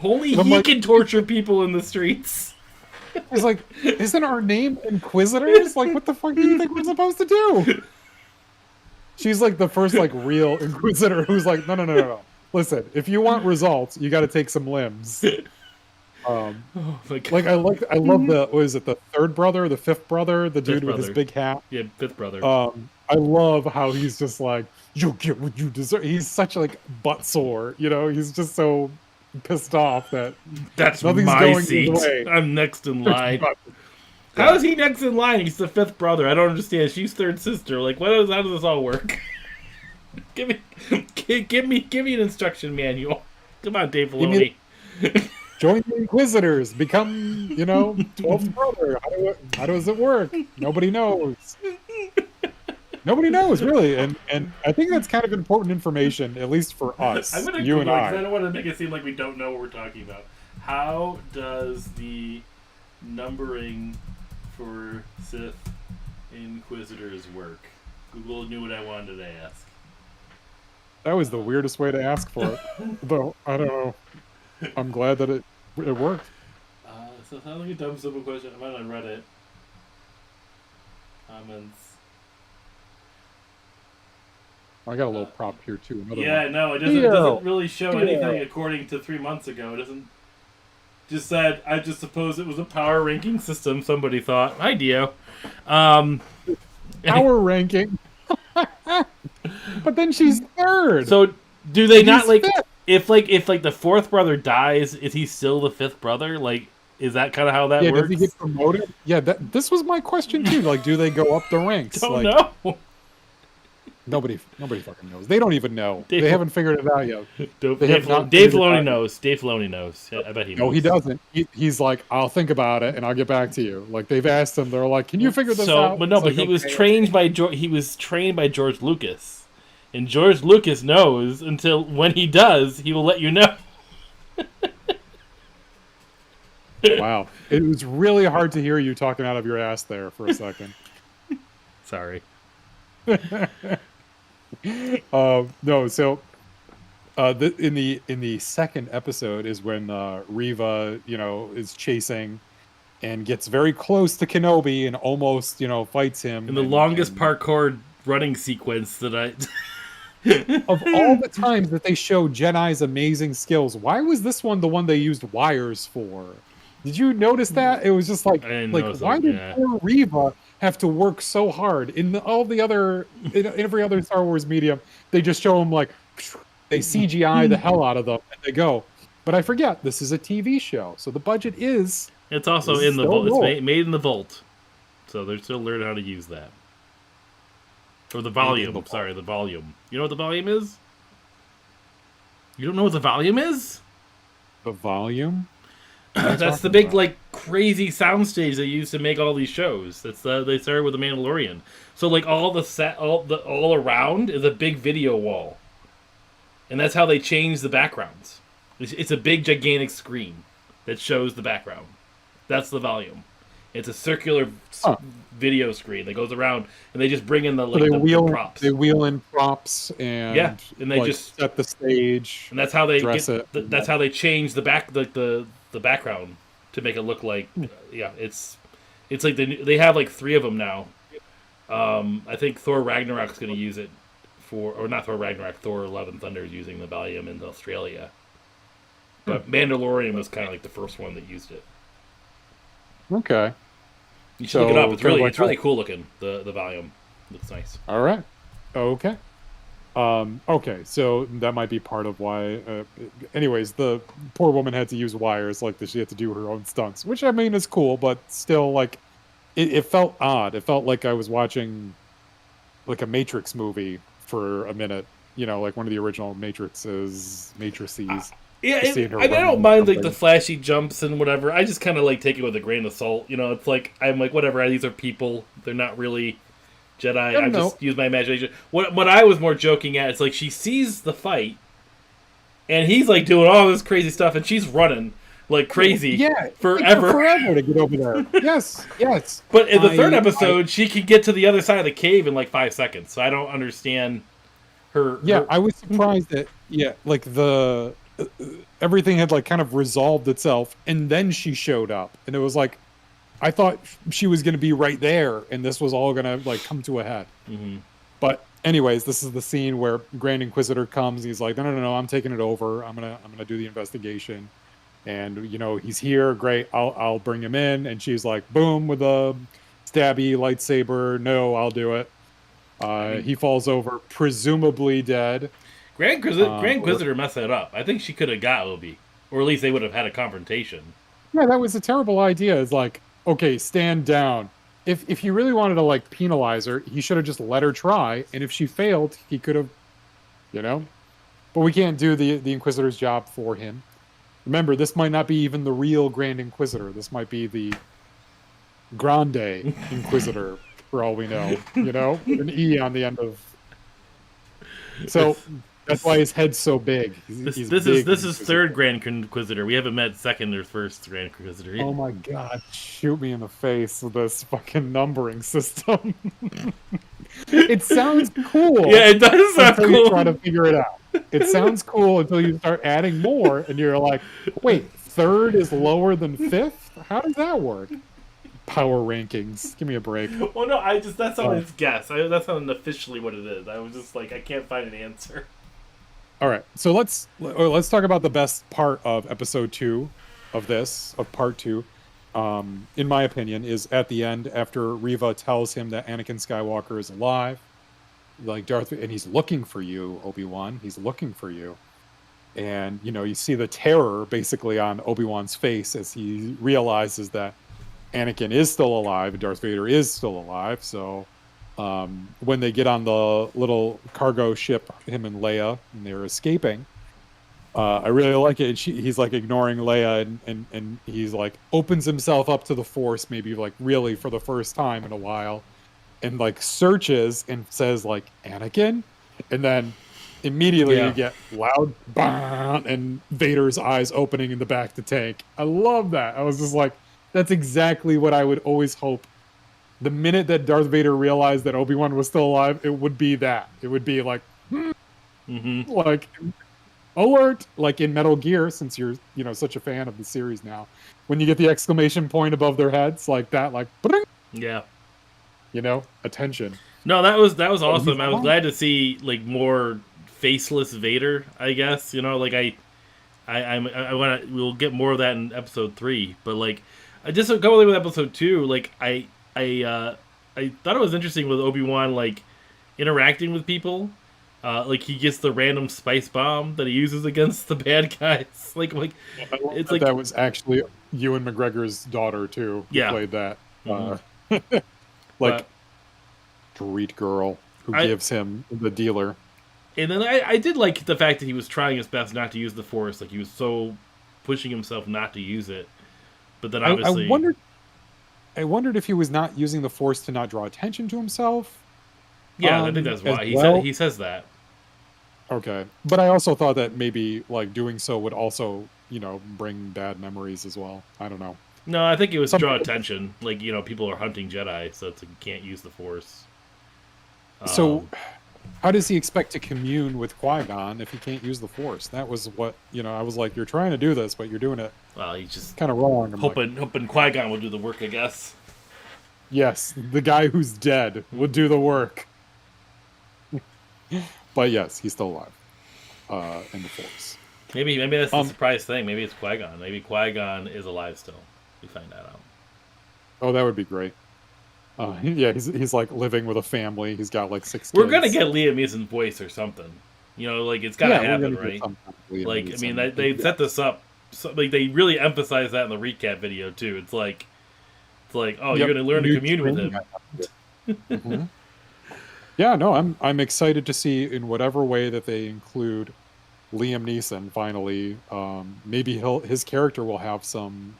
Only he can torture people in the streets. He's like, isn't our name Inquisitors? Like, what the fuck do you think we're supposed to do? She's like the first like real Inquisitor who's like, no. Listen, if you want results, you got to take some limbs. Like I love the the third brother, the fifth brother, the dude with his big hat. Yeah, fifth brother. I love how he's just like, you get what you deserve. He's such like butt sore, He's just so pissed off that that's nothing's my going seat. his way. I'm next in line. How is he next in line? He's the fifth brother. I don't understand. She's third sister. Like, how does this all work? Give me an instruction manual. Come on, Dave Filoni. Join the Inquisitors. Become, 12th brother. How does it work? Nobody knows. Nobody knows, really. And I think that's kind of important information, at least for us, I'm gonna you and I. I don't want to make it seem like we don't know what we're talking about. How does the numbering for Sith Inquisitors work? Google knew what I wanted to ask. That was the weirdest way to ask for it. Though, I don't know. I'm glad that it worked. So it sounds like a dumb, simple question. I'm on Reddit. Comments. I got a little prop here, too. Yeah, one. no, it doesn't really show anything according to 3 months ago. It doesn't. Just said, I just suppose it was a power ranking system, somebody thought. Hi, Dio. Power ranking? But then she's third. So, do they not, like, fifth. if the fourth brother dies, is he still the fifth brother? Like, is that kind of how that works? Does he get promoted? Yeah, this was my question, too. Like, do they go up the ranks? Don't know. Nobody fucking knows. They don't even know. They haven't figured it out yet. Dave Filoni knows. Dave Filoni knows. I bet he knows. No, he doesn't. He's like, I'll think about it and I'll get back to you. Like they've asked him, they're like, can you figure this out? But no, but he was trained by George Lucas, and George Lucas knows until when he does, he will let you know. Wow, it was really hard to hear you talking out of your ass there for a second. Sorry. No, so in the second episode is when Reva, is chasing and gets very close to Kenobi and almost, fights him. In the longest parkour running sequence that I of all the times that they show Jedi's amazing skills, why was this one the one they used wires for? Did you notice that? It was just like why did poor Reva have to work so hard in every other Star Wars medium? They just show them like they CGI the hell out of them and they go. But I forget this is a TV show, so the budget is. It's also in the vault. It's made in the vault, so they're still learning how to use that. Or the volume. Sorry, the volume. You know what the volume is? You don't know what the volume is? The volume? That's the big, like, crazy soundstage they use to make all these shows. They started with The Mandalorian. So, like, all around is a big video wall. And that's how they change the backgrounds. It's a big, gigantic screen that shows the background. That's the volume. It's a circular video screen that goes around, and they just bring in the props. They wheel in props and and they just set the stage. And that's how they dress it. That's how they change the background to make it look like it's like they have like 3 of them now. I think Thor Ragnarok's going to use it or not Thor Ragnarok. Thor Love and Thunder is using the volume in Australia, but Mandalorian was kind of like the first one that used it. Okay. You should look it up. It's really cool looking. The volume looks nice. All right. Okay. Okay. So that might be part of why. Anyways, the poor woman had to use wires like this. She had to do her own stunts, which I mean is cool, but still, like, it felt odd. It felt like I was watching like a Matrix movie for a minute. Like one of the original Matrices. Yeah, I don't mind like the flashy jumps and whatever. I just kind of like take it with a grain of salt. It's like I'm like whatever. These are people. They're not really Jedi. I just use my imagination. What I was more joking at, it's like she sees the fight, and he's like doing all this crazy stuff, and she's running like crazy. Forever to get over there. Yes. But in the third episode, she can get to the other side of the cave in like 5 seconds. So I don't understand her. Yeah, I was surprised that like everything had like kind of resolved itself, and then she showed up, and it was like I thought she was going to be right there, and this was all going to like come to a head. Mm-hmm. But anyways, this is the scene where Grand Inquisitor comes. He's like, no, I'm taking it over. I'm gonna do the investigation, and he's here. Great, I'll bring him in. And she's like, boom, with a stabby lightsaber. No, I'll do it. He falls over, presumably dead. Grand Inquisitor messed that up. I think she could have got Obi, or at least they would have had a confrontation. Yeah, that was a terrible idea. It's like, okay, stand down. If he really wanted to like penalize her, he should have just let her try. And if she failed, he could have, But we can't do the Inquisitor's job for him. Remember, this might not be even the real Grand Inquisitor. This might be the Grande Inquisitor, for all we know. An E on the end of. So That's why his head's so big. He's big. This is third Grand Inquisitor. We haven't met second or first Grand Inquisitor yet. Oh my god! Shoot me in the face with this fucking numbering system. It sounds cool. Yeah, it does sound until cool. you try to figure it out. It sounds cool until you start adding more, and you're like, wait, third is lower than fifth? How does that work? Power rankings. Give me a break. Well, no, that's not his guess. That's not officially what it is. I was just like, I can't find an answer. All right, so let's talk about the best part of episode 2 of part 2. In my opinion, is at the end after Reva tells him that Anakin Skywalker is alive, like Darth, and he's looking for you, Obi-Wan. He's looking for you, and you see the terror basically on Obi-Wan's face as he realizes that Anakin is still alive, Darth Vader is still alive. So when they get on the little cargo ship, him and Leia, and they're escaping, I really like it. And he's like ignoring Leia, and he's like opens himself up to the Force, maybe like really for the first time in a while, and like searches and says like Anakin, and then immediately you get loud bang, and Vader's eyes opening in the back of the tank. I love that. I was just like, that's exactly what I would always hope. The minute that Darth Vader realized that Obi-Wan was still alive, it would be that. It would be like, like, alert, like in Metal Gear, since you're, such a fan of the series now. When you get the exclamation point above their heads, like that, like, yeah, attention. No, that was awesome. I was glad to see like more faceless Vader. I guess like I want to. We'll get more of that in episode 3, but like I just go with episode 2. Like I thought it was interesting with Obi-Wan like interacting with people. Like he gets the random spice bomb that he uses against the bad guys. Like it's like that was actually Ewan McGregor's daughter too. Who played that. Street girl who gives him the dealer. And then I did like the fact that he was trying his best not to use the Force. Like he was so pushing himself not to use it. But then obviously, I wondered if he was not using the Force to not draw attention to himself. Yeah, I think that's why he says that. Okay, but I also thought that maybe like doing so would also bring bad memories as well. I don't know. No, I think it was draw attention. Like people are hunting Jedi, so it's like you can't use the Force. So, how does he expect to commune with Qui-Gon if he can't use the Force? That was what I was like, you're trying to do this, but you're doing it. Well, he's just kind of wrong. Hoping Qui-Gon will do the work, I guess. Yes, the guy who's dead would do the work. But yes, he's still alive in the Force. Maybe that's the surprise thing. Maybe it's Qui-Gon. Maybe Qui-Gon is alive still. We find that out. Oh, that would be great. He's like living with a family. He's got like 6 kids. We're gonna get Liam Neeson's voice or something. Like it's gotta happen, right? Like I mean, they set this up. So, like they really emphasize that in the recap video too. It's like, oh, you're gonna learn to commune with him. Mm-hmm. Yeah, no, I'm excited to see in whatever way that they include Liam Neeson. Finally, maybe his character will have some,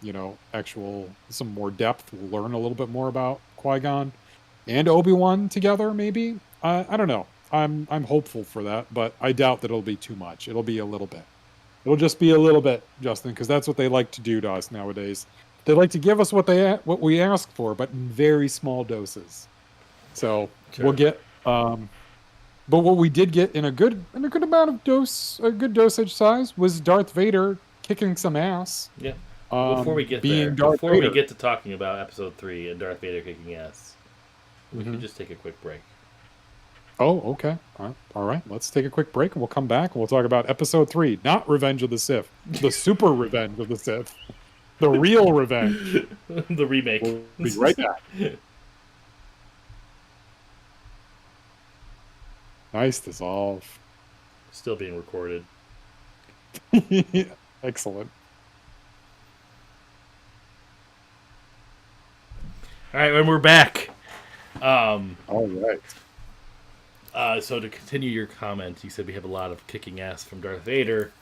some more depth. We'll learn a little bit more about Qui-Gon and Obi-Wan together. Maybe I don't know. I'm hopeful for that, but I doubt that it'll be too much. It'll be a little bit. It'll just be a little bit, Justin, because that's what they like to do to us nowadays. They like to give us what we ask for, but in very small doses. So we'll get. But what we did get in a good amount of dosage size was Darth Vader kicking some ass. Yeah. Before we get we get to talking about episode 3 and Darth Vader kicking ass, we can just take a quick break. Oh, okay. All right. Let's take a quick break and we'll come back and we'll talk about episode 3, not Revenge of the Sith, the super Revenge of the Sith, the real revenge, the remake. We'll be right back. Nice dissolve. Still being recorded. Excellent. All right, and we're back. All right. So to continue your comment, you said we have a lot of kicking ass from Darth Vader.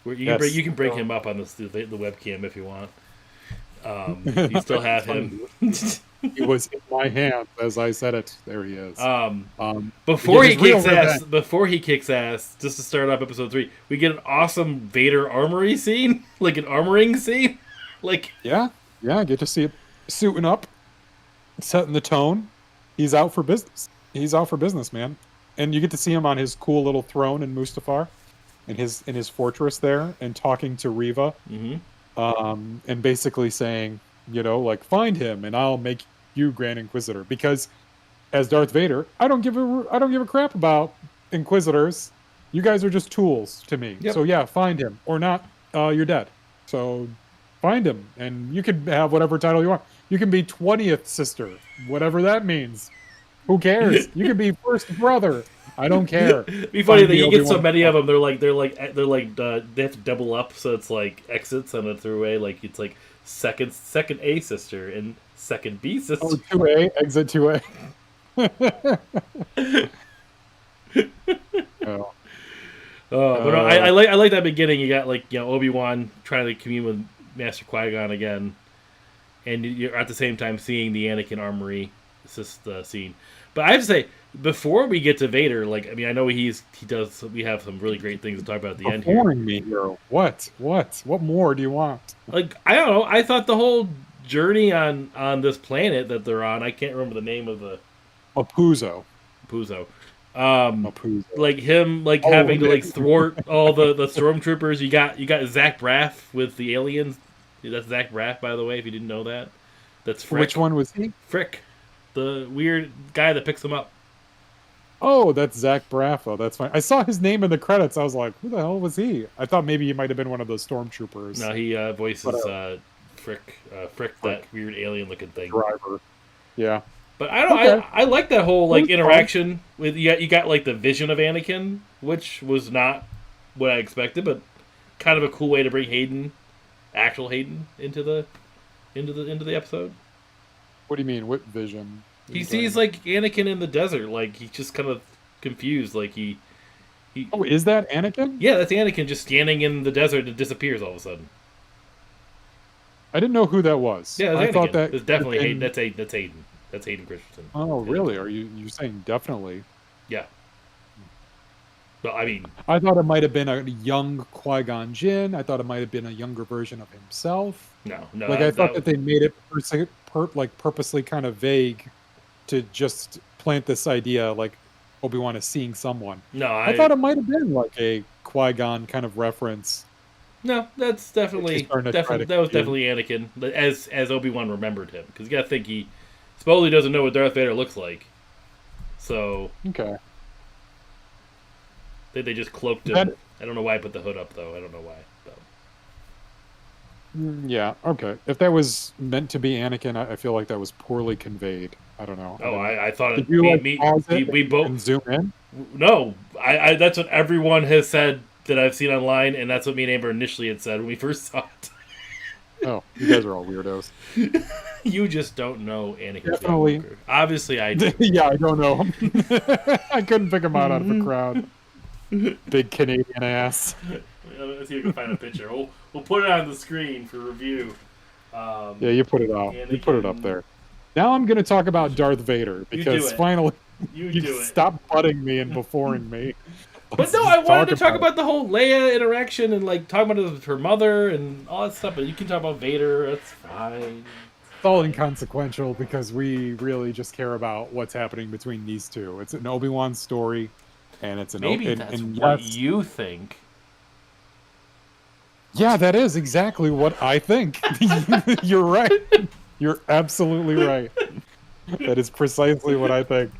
You can bring him up on the webcam if you want. You still have him. He was in my hands as I said it. There he is. Before he his real kicks ass, revenge. just to start off episode 3, we get an awesome Vader armory scene, like an armoring scene, like Yeah, get to see it suiting up, setting the tone. He's out for business. He's out for business, man. And you get to see him on his cool little throne in Mustafar, in his fortress there, and talking to Reva, and basically saying, like, find him, and I'll make you Grand Inquisitor. Because as Darth Vader, I don't give a crap about Inquisitors. You guys are just tools to me. Yep. So yeah, find him or not. You're dead. So find him, and you can have whatever title you want. You can be 20th sister, whatever that means. Who cares? You can be first brother. I don't care. It'd be funny that you get so many of them. They have to double up, so it's like exits on a throughway. Like it's like second A sister and second B sister. Oh, 2A, exit 2A. Oh. But no, I like that beginning. You got Obi-Wan trying to commune with Master Qui-Gon again, and you're at the same time seeing the Anakin armory scene. But I have to say, before we get to Vader, I know we have some really great things to talk about at the end here. Boring me here. What more do you want? I don't know. I thought the whole journey on this planet that they're on, I can't remember the name of the Mapuzo. Like him, having to thwart all the stormtroopers. You got Zach Braff with the aliens. That's Zach Braff, by the way, if you didn't know that. That's Frick. Which one was he? Frick, the weird guy that picks him up. Oh, that's Zach Braff. Oh, that's fine. I saw his name in the credits. I was like, who the hell was he? I thought maybe he might have been one of those stormtroopers. No, he voices Frick, that weird alien-looking thing. Driver. Yeah. But I don't. Okay. I like that whole interaction with you got the vision of Anakin, which was not what I expected, but kind of a cool way to bring actual Hayden into the episode. What do you mean? What vision? He sees Anakin in the desert, he's just kind of confused, he. Oh, is that Anakin? Yeah, that's Anakin just standing in the desert and disappears all of a sudden. I didn't know who that was. Yeah, I thought that it's definitely Hayden. That's Hayden. That's Hayden Christensen. Oh, really? Are you saying definitely? Yeah. Well, I thought it might have been a young Qui-Gon Jinn. I thought it might have been a younger version of himself. No. I thought that they made it purposely kind of vague to just plant this idea Obi-Wan is seeing someone. No, I thought it might have been a Qui-Gon kind of reference. No, that's definitely definitely Anakin, as Obi-Wan remembered him, because you got to think he supposedly doesn't know what Darth Vader looks like. So okay, they just cloaked him. I don't know why I put the hood up though. I don't know why. Yeah, okay. If that was meant to be Anakin, I feel like that was poorly conveyed. I don't know. I thought Did we both zoom in. No, I that's what everyone has said that I've seen online, and that's what me and Amber initially had said when we first saw it. Oh, you guys are all weirdos. You just don't know Anakin Definitely. Skywalker. Obviously, I do. Yeah, I don't know him. I couldn't pick him out of a crowd. Big Canadian ass. Let's see if we can find a picture. We'll put it on the screen for review. Yeah, you put it out. You put it up there. Now I'm going to talk about Darth Vader, because finally you stop butting me and beforing me. But no, I wanted to talk about the whole Leia interaction and talking about her mother and all that stuff. But you can talk about Vader. That's fine. It's all inconsequential because we really just care about what's happening between these two. It's an Obi-Wan story, and it's an that's what you think. Yeah, that is exactly what I think. You're right. You're absolutely right. That is precisely what I think.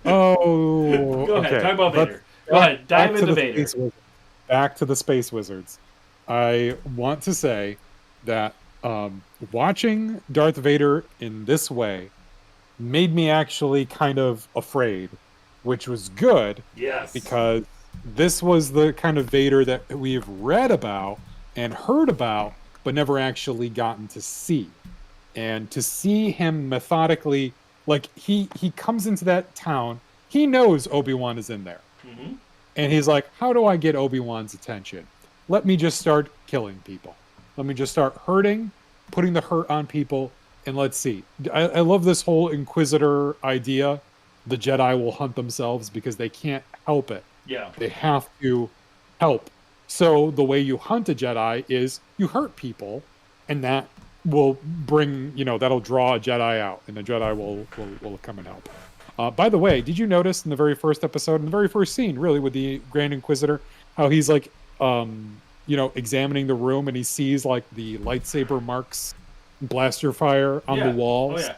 Oh, go ahead. Talk about Vader. Go ahead. Dive into Vader. Back to the Space Wizards. I want to say that watching Darth Vader in this way made me actually kind of afraid, which was good. Yes. Because this was the kind of Vader that we've read about and heard about, but never actually gotten to see. And to see him methodically, he comes into that town, he knows Obi-Wan is in there. Mm-hmm. And he's like, how do I get Obi-Wan's attention? Let me just start killing people. Let me just start hurting, putting the hurt on people, And let's see. I love this whole Inquisitor idea. The Jedi will hunt themselves because they can't help it. Yeah. They have to help. So the way you hunt a Jedi is you hurt people, and that will bring, that'll draw a Jedi out, and the Jedi will come and help. By the way, did you notice in the very first episode, in the very first scene, really, with the Grand Inquisitor, how he's like, examining the room, and he sees like the lightsaber marks, blaster fire on the walls. Oh yeah.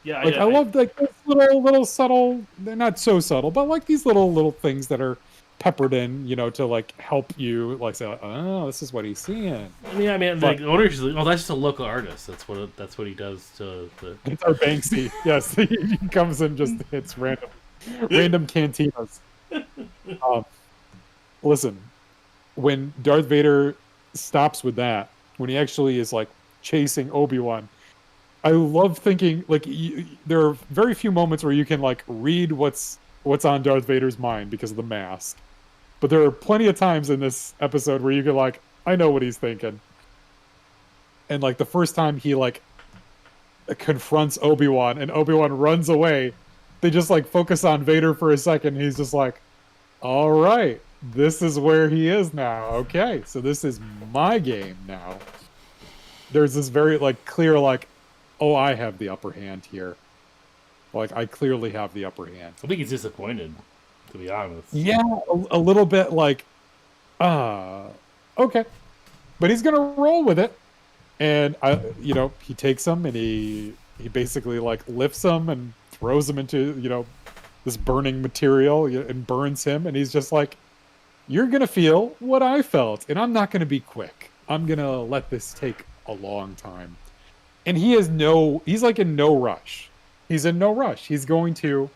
Yeah, like I love like those little subtle. They're not so subtle, but like these little things that are peppered in, to like help you, like say, oh, this is what he's seeing. I mean, like the owner's like, oh, that's just a local artist. That's what he does to the. It's our Banksy. Yes, he comes and just hits random cantinas. Listen, when Darth Vader stops with that, when he actually is like chasing Obi-Wan, I love thinking like there are very few moments where you can like read what's on Darth Vader's mind because of the mask. But there are plenty of times in this episode where you can like, I know what he's thinking. And like the first time he like confronts Obi-Wan and Obi-Wan runs away, they just like focus on Vader for a second. And he's just like, all right, this is where he is now. Okay, so this is my game now. There's this very like clear like, oh, I have the upper hand here. Like I clearly have the upper hand. I think he's disappointed, to be honest. Yeah, a little bit like, okay, but he's gonna roll with it, and he takes him and he basically like lifts him and throws him into this burning material and burns him, and he's just like, you're gonna feel what I felt, and I'm not gonna be quick. I'm gonna let this take a long time, and he's like in no rush. He's in no rush. He's going to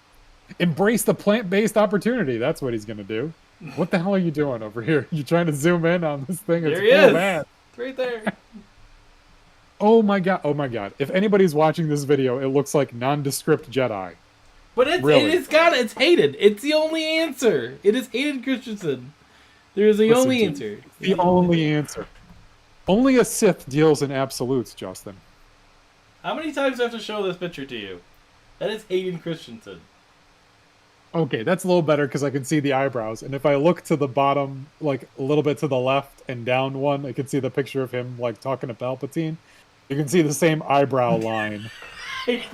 embrace the plant-based opportunity. That's what he's going to do. What the hell are you doing over here? You trying to zoom in on this thing? There he is. It's right there. Oh my god. Oh my god. If anybody's watching this video, it looks like nondescript Jedi. But it's Hayden. It's the only answer. It is Hayden Christensen. There is the only answer. The only answer. Only a Sith deals in absolutes, Justin. How many times do I have to show this picture to you? That is Hayden Christensen. Okay, that's a little better because I can see the eyebrows. And if I look to the bottom, like a little bit to the left and down one, I can see the picture of him like talking to Palpatine. You can see the same eyebrow line.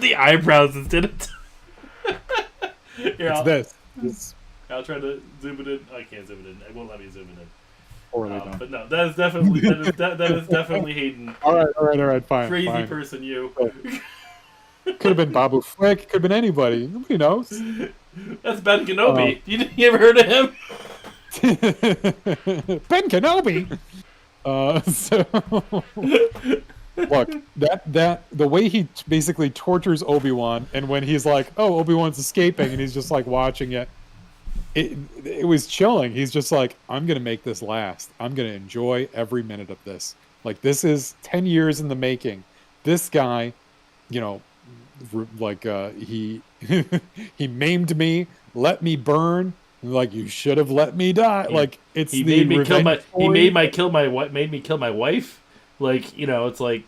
The eyebrows instead of... Here, this. I'll try to zoom it in. I can't zoom it in. It won't let me zoom it in. But no, that is definitely Hayden. All right, fine. Crazy fine. person, you. Could have been Babu Frick. Could have been anybody. Nobody knows. That's Ben Kenobi. You ever heard of him? Ben Kenobi. Look, that the way he basically tortures Obi-Wan, and when he's like, "Oh, Obi-Wan's escaping," and he's just like watching it. It was chilling. He's just like, I'm going to make this last. I'm going to enjoy every minute of this. Like, this is 10 years in the making. This guy, he he maimed me, let me burn. Like, you should have let me die. Like, it's he made me kill my wife. Like, it's like,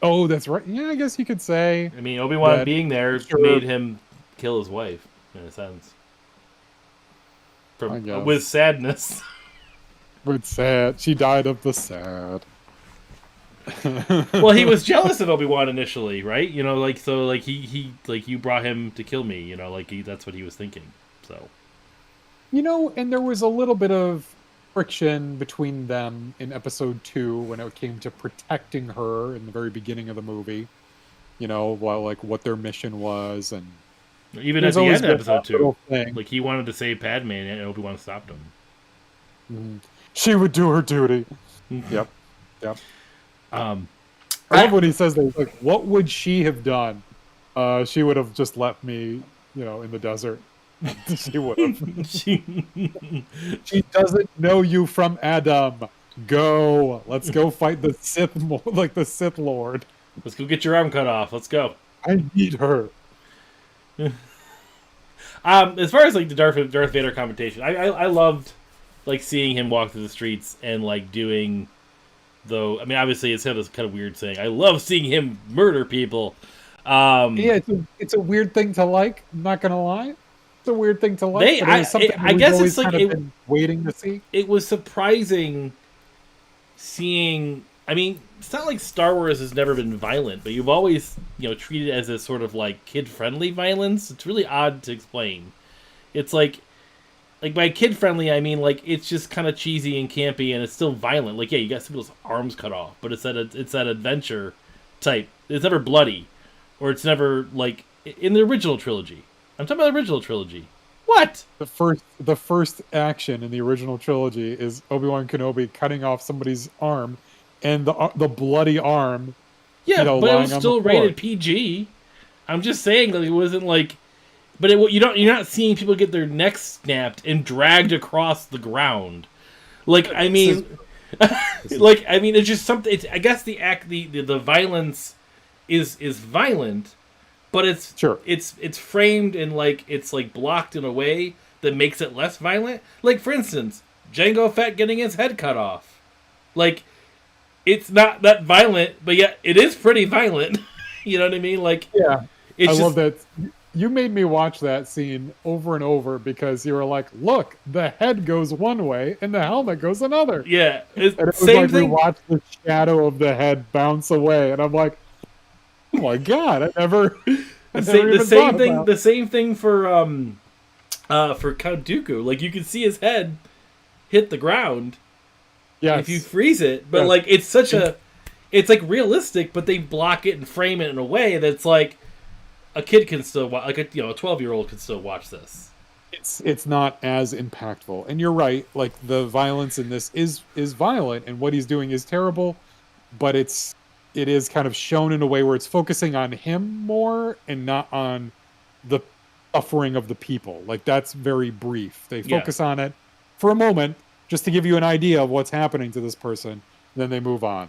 oh, that's right. Yeah, I guess you could say. I mean, Obi-Wan being there made him kill his wife, in a sense. With sadness. With sad. She died of the sad. Well, he was jealous of Obi-Wan initially, right? He brought him to kill me, that's what he was thinking. So. And there was a little bit of friction between them in episode 2 when it came to protecting her in the very beginning of the movie. What their mission was, and even at the end of episode 2, like he wanted to save Padme and Obi-Wan stopped him. Mm-hmm. She would do her duty. Mm-hmm. Yep. I love when he says that. Like, what would she have done? She would have just left me, in the desert. She would have. She doesn't know you from Adam. Go. Let's go fight the Sith, the Sith Lord. Let's go get your arm cut off. Let's go. I need her. As far as like the Darth Vader confrontation, I loved like seeing him walk through the streets and like doing Though, I mean, obviously, it's kind of weird saying, I love seeing him murder people. Yeah, it's a weird thing to like. I'm not gonna lie, it's a weird thing to like, but it was something that I we've guess always it's like kind of been waiting to see. it was surprising seeing. I mean, it's not like Star Wars has never been violent, but you've always, treated it as a sort of like kid-friendly violence. It's really odd to explain. It's like by kid-friendly, I mean like it's just kind of cheesy and campy, and it's still violent. Like, yeah, you got people's arms cut off, but it's that adventure type. It's never bloody, or it's never like in the original trilogy. I'm talking about the original trilogy. What? The first action in the original trilogy is Obi-Wan Kenobi cutting off somebody's arm, and the bloody arm. Yeah, but it lying was on the still floor. rated PG. I'm just saying that it wasn't like, but you're not seeing people get their necks snapped and dragged across the ground. Like, I mean, it's just something. I guess the violence is violent, but it's Sure. it's framed and like it's like blocked in a way that makes it less violent. Like, for instance, Jango Fett getting his head cut off. Like, it's not that violent, but yet it is pretty violent. You know what I mean? Like, Yeah, it's love that. You made me watch that scene over and over because you were like, "Look, the head goes one way and the helmet goes another." Yeah, And it was same like thing. we watched the shadow of the head bounce away, and I'm like, "Oh my god, I never." The same thing for Count Dooku. Like, you can see his head hit the ground. Yes. If you freeze it, but like it's like realistic, but they block it and frame it in a way that's like a kid can still watch, like a 12-year-old can still watch this. It's not as impactful, and you're right. Like, the violence in this is violent, and what he's doing is terrible, but it is kind of shown in a way where it's focusing on him more and not on the suffering of the people. Like, that's very brief. They focus on it for a moment just to give you an idea of what's happening to this person, then they move on.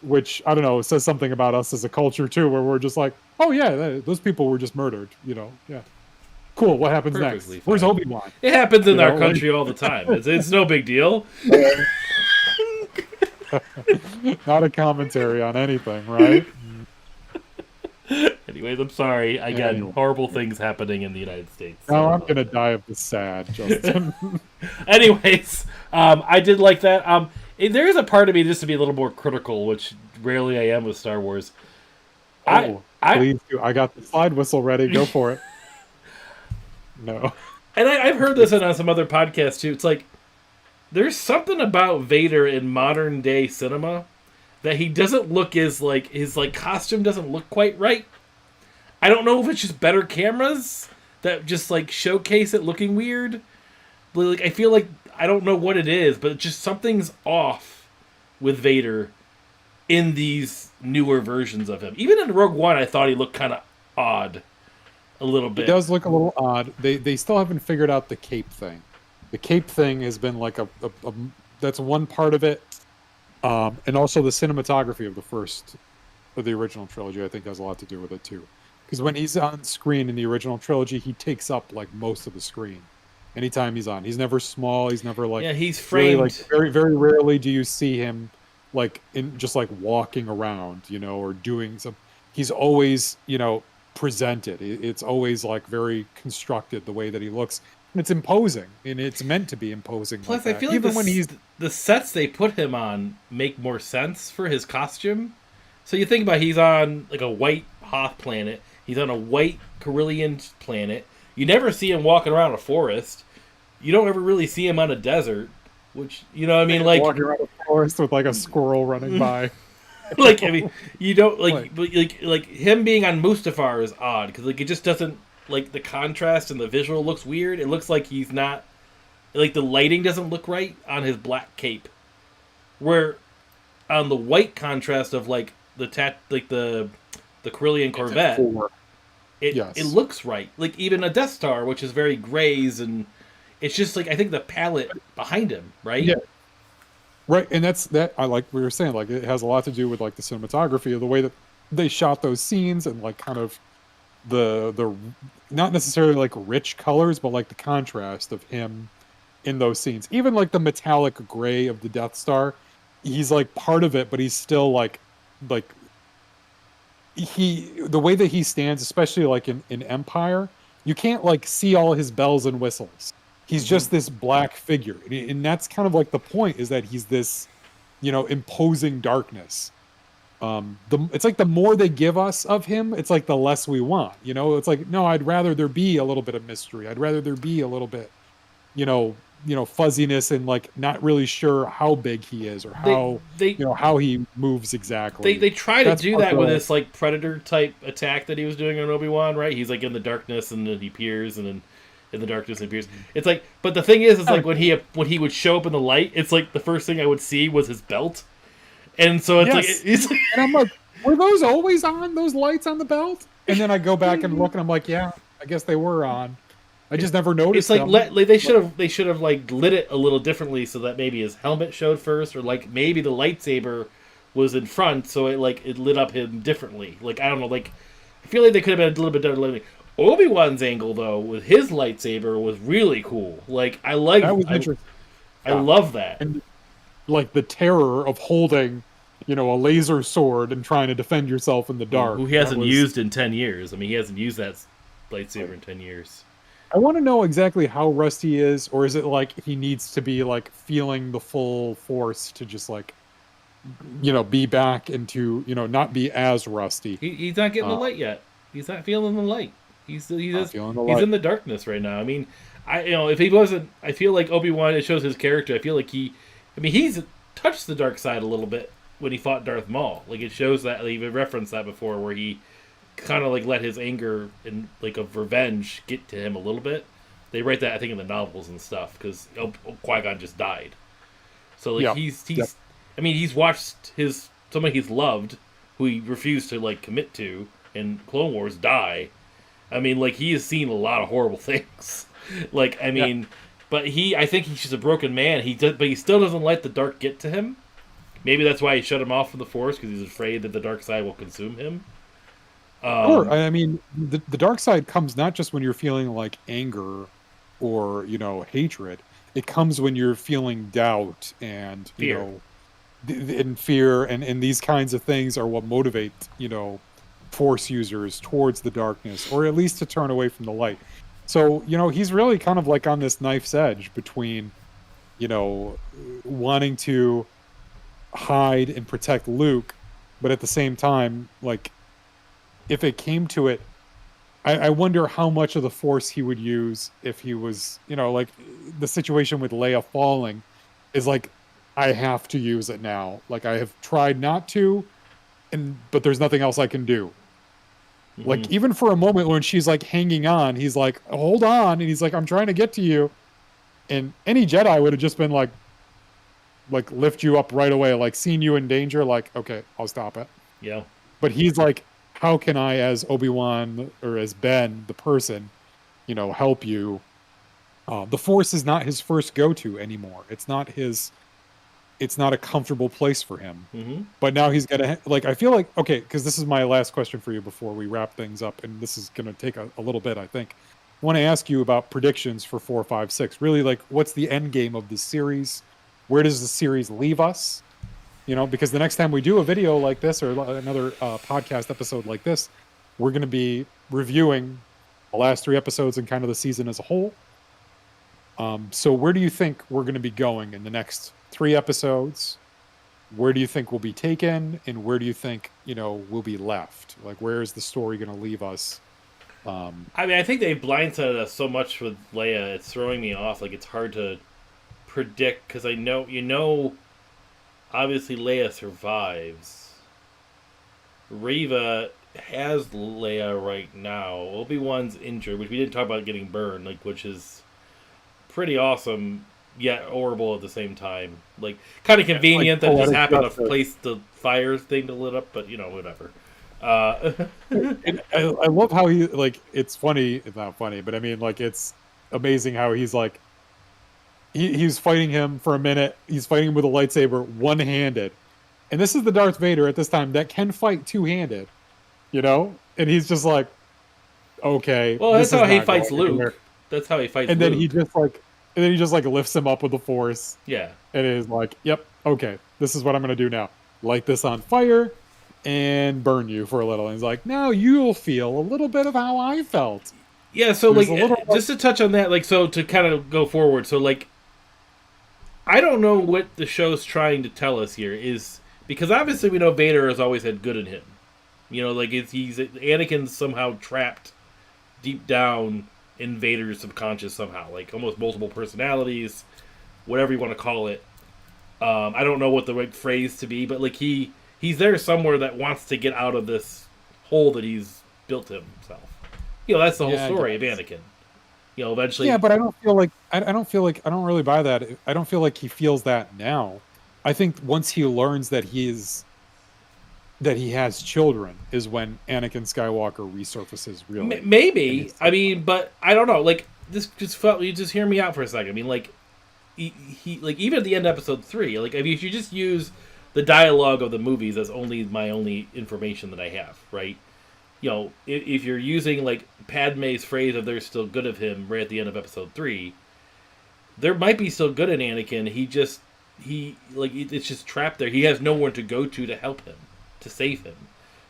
Which, I don't know, says something about us as a culture too, where we're just like, oh yeah, those people were just murdered, yeah. Cool, what happens Perfectly next? fine. Where's Obi-Wan? It happens in our country all the time. It's no big deal. Not a commentary on anything, right? Anyways, I'm sorry. Again, horrible things happening in the United States. No, I'm gonna die of the sad, Justin. Anyways, I did like that. There is a part of me just to be a little more critical, which rarely I am with Star Wars. Please do. I got the slide whistle ready. Go for it. No. And I've heard this on some other podcasts too. It's like, there's something about Vader in modern day cinema that he doesn't look as like, his like costume doesn't look quite right. I don't know if it's just better cameras that just like showcase it looking weird. But like, I feel like, I don't know what it is, but just something's off with Vader in these newer versions of him. Even in Rogue One, I thought he looked kind of odd. A little bit. It does look a little odd. They still haven't figured out the cape thing. The cape thing has been like a that's one part of it, and also the cinematography of the original trilogy, I think, has a lot to do with it too. Because when he's on screen in the original trilogy, he takes up like most of the screen. Anytime he's on, he's never small. He's never like he's framed. Really, like, very very rarely do you see him like in just like walking around, or doing some. He's always presented. It's always like very constructed the way that he looks. And it's imposing, and it's meant to be imposing. Plus, like I feel like even when he's the sets they put him on make more sense for his costume. So you think about, he's on like a white Hoth planet. He's on a white Carillion planet. You never see him walking around a forest. You don't ever really see him on a desert, which like walking around a forest with like a squirrel running by. Like, I mean, you don't like him being on Mustafar is odd because like it just doesn't, like, the contrast and the visual looks weird. It looks like he's not, like, the lighting doesn't look right on his black cape, where on the white contrast of like the Carillion Corvette, it looks right. Like, even a Death Star, which is very grays, and it's just like, I think the palette behind him, right? Yeah. Right, and that I like we were saying, like, it has a lot to do with like the cinematography of the way that they shot those scenes, and like kind of the not necessarily like rich colors, but like the contrast of him in those scenes. Even like the metallic gray of the Death Star he's like part of it, but he's still like the way that he stands, especially like in Empire, you can't like see all his bells and whistles. He's Hmm. just this black figure, and that's kind of like the point, is that he's this, imposing darkness. It's like the more they give us of him, it's like the less we want. It's like, no, I'd rather there be a little bit of mystery. I'd rather there be a little bit, you know, fuzziness, and like not really sure how big he is, or They how they how he moves exactly. they try to That's do what that with the this like predator type attack that he was doing on Obi-Wan, right? He's like in the darkness and then he appears, and then in the darkness he appears. It's like, but the thing is like when he would show up in the light, it's like the first thing I would see was his belt, and so it's like yes. it's like, And I'm like, were those always on, those lights on the belt? And then I go back and look, and I'm like, yeah, I guess they were on. I just never noticed it's like, them. they should have like lit it a little differently so that maybe his helmet showed first, or like maybe the lightsaber was in front, so it lit up him differently. Like, I don't know, like I feel like they could have been a little bit different. Obi-Wan's angle though with his lightsaber was really cool. Like That was interesting. I Yeah. love that. And like the terror of holding, a laser sword and trying to defend yourself in the dark. Who he That hasn't was, used in 10 years. I mean, he hasn't used that lightsaber in 10 years. I want to know exactly how rusty he is, or is it like he needs to be like feeling the full force to just like, be back into, not be as rusty. He's not getting the Uh, light yet. He's not feeling the light. He's not feeling the he's light. in the darkness right now. I mean, if he wasn't, I feel like Obi-Wan, it shows his character. I feel like he's touched the dark side a little bit when he fought Darth Maul. Like, it shows that, like, even referenced that before, where he kind of like let his anger and like of revenge get to him a little bit. They write that, I think, in the novels and stuff, because Qui-Gon just died. So like Yeah. he's Yep. I mean, he's watched somebody he's loved, who he refused to like commit to in Clone Wars, die. I mean, like, he has seen a lot of horrible things. Like, I mean, but I think he's just a broken man. But he still doesn't let the dark get to him. Maybe that's why he shut him off from the Force, because he's afraid that the dark side will consume him. Sure. I mean, the dark side comes not just when you're feeling like anger or, hatred. It comes when you're feeling doubt and, Fear. and fear, and these kinds of things are what motivate, force users towards the darkness, or at least to turn away from the light. So, he's really kind of like on this knife's edge between, wanting to hide and protect Luke, but at the same time, like, if it came to it, I wonder how much of the force he would use if he was, like the situation with Leia falling is like, I have to use it now. Like, I have tried not to, but there's nothing else I can do. Mm-hmm. Like, even for a moment when she's like hanging on, he's like, hold on. And he's like, I'm trying to get to you. And any Jedi would have just been like lift you up right away, like seen you in danger, like, okay, I'll stop it. Yeah. But he's like, how can I, as Obi-Wan or as Ben, the person, help you? The Force is not his first go-to anymore. It's not a comfortable place for him. Mm-hmm. But now he's got to, like, I feel like, okay, because this is my last question for you before we wrap things up, and this is going to take a little bit, I think. I want to ask you about predictions for 4, 5, 6. Really, like, what's the end game of this series? Where does the series leave us? Because the next time we do a video like this, or another podcast episode like this, we're going to be reviewing the last 3 episodes and kind of the season as a whole. So where do you think we're going to be going in the next 3 episodes? Where do you think we'll be taken, and where do you think, we'll be left? Like, where is the story going to leave us? I mean, I think they blindsided us so much with Leia. It's throwing me off. Like, it's hard to predict, because I know, obviously Leia survives. Reva has Leia right now. Obi-Wan's injured, which we didn't talk about, getting burned, like, which is pretty awesome, yet horrible at the same time. Like, kind of convenient that it just happened to place the fire thing to lit up, but, whatever. And I love how he, like, it's funny, it's not funny, but I mean, like, it's amazing how he's like, he's fighting him for a minute, he's fighting him with a lightsaber one-handed, and this is the Darth Vader at this time that can fight two-handed, and he's just like, okay, well, that's how he fights Luke. That's how he fights Luke. He just like lifts him up with the Force. Yeah. And is like, yep, okay, this is what I'm going to do now. Light this on fire and burn you for a little. And he's like, now you'll feel a little bit of how I felt. Yeah, so There's like, a little just to touch on that, like, so to kind of go forward, so like, I don't know what the show's trying to tell us here is because obviously we know Vader has always had good in him. You know, like he's Anakin's somehow trapped deep down in Vader's subconscious somehow, like almost multiple personalities, whatever you want to call it. I don't know what the right phrase to be, but like he's there somewhere that wants to get out of this hole that he's built himself. You know, that's the whole story of Anakin. You know, eventually. Yeah, but I don't feel like I don't really buy that. I don't feel like he feels that now. I think once he learns that he has children is when Anakin Skywalker resurfaces. Really, maybe. I mean, but I don't know. Like this just felt. You just hear me out for a second. I mean, like he like even at the end of episode 3, like if you just use the dialogue of the movies as my only information that I have, right? You know, if you're using like Padme's phrase of "there's still good of him" right at the end of episode 3, there might be still good in Anakin. He it's just trapped there. He has no one to go to help him, to save him.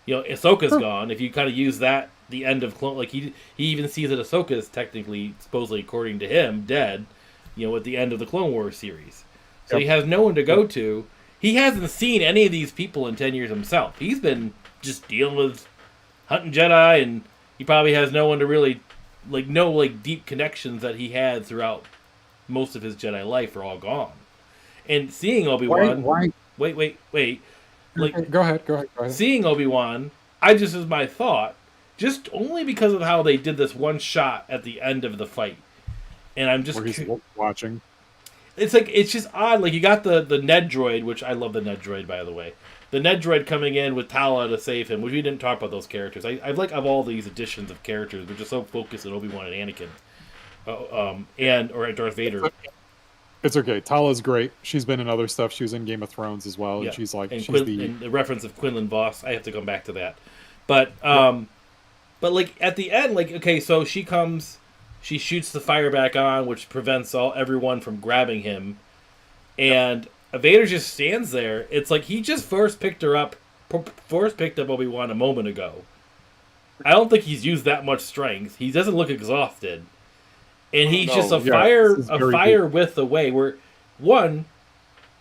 You know, Ahsoka's gone. If you kind of use that, the end of Clone, like he even sees that Ahsoka is technically, supposedly according to him, dead. You know, at the end of the Clone Wars series, so he has no one to go to. He hasn't seen any of these people in 10 years himself. He's been just dealing with hunting Jedi, and he probably has no one to really deep connections that he had throughout most of his Jedi life are all gone. And seeing Obi-Wan, wait, like go ahead. Seeing Obi-Wan, as my thought, just only because of how they did this one shot at the end of the fight, and I'm just watching. It's just odd. Like you got the Ned droid, which I love the Ned droid, by the way. The Ned droid coming in with Tala to save him, which we didn't talk about those characters. I like of all these additions of characters, we're just so focused on Obi-Wan and Anakin, or Darth Vader. It's okay. Tala's great. She's been in other stuff. She was in Game of Thrones as well, and she's like and the reference of Quinlan Voss. I have to come back to that, but like at the end, like okay, so she comes, she shoots the fire back on, which prevents everyone from grabbing him, and Vader just stands there. It's like he just first picked up Obi-Wan a moment ago. I don't think he's used that much strength. He doesn't look exhausted. And he's just a fire width away. Where one,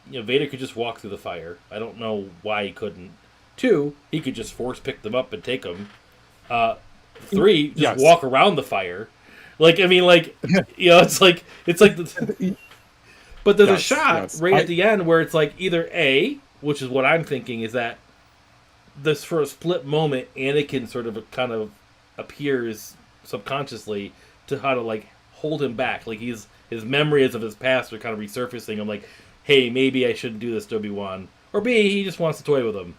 Vader could just walk through the fire. I don't know why he couldn't. 2, he could just force pick them up and take them. 3, just walk around the fire. Like I mean, like it's like the. But there's a shot right at the end where it's like either A, which is what I'm thinking, is that this for a split moment, Anakin sort of kind of appears subconsciously to how to like hold him back. Like his memories of his past are kind of resurfacing. I'm like, hey, maybe I shouldn't do this to Obi-Wan. Or B, he just wants to toy with him.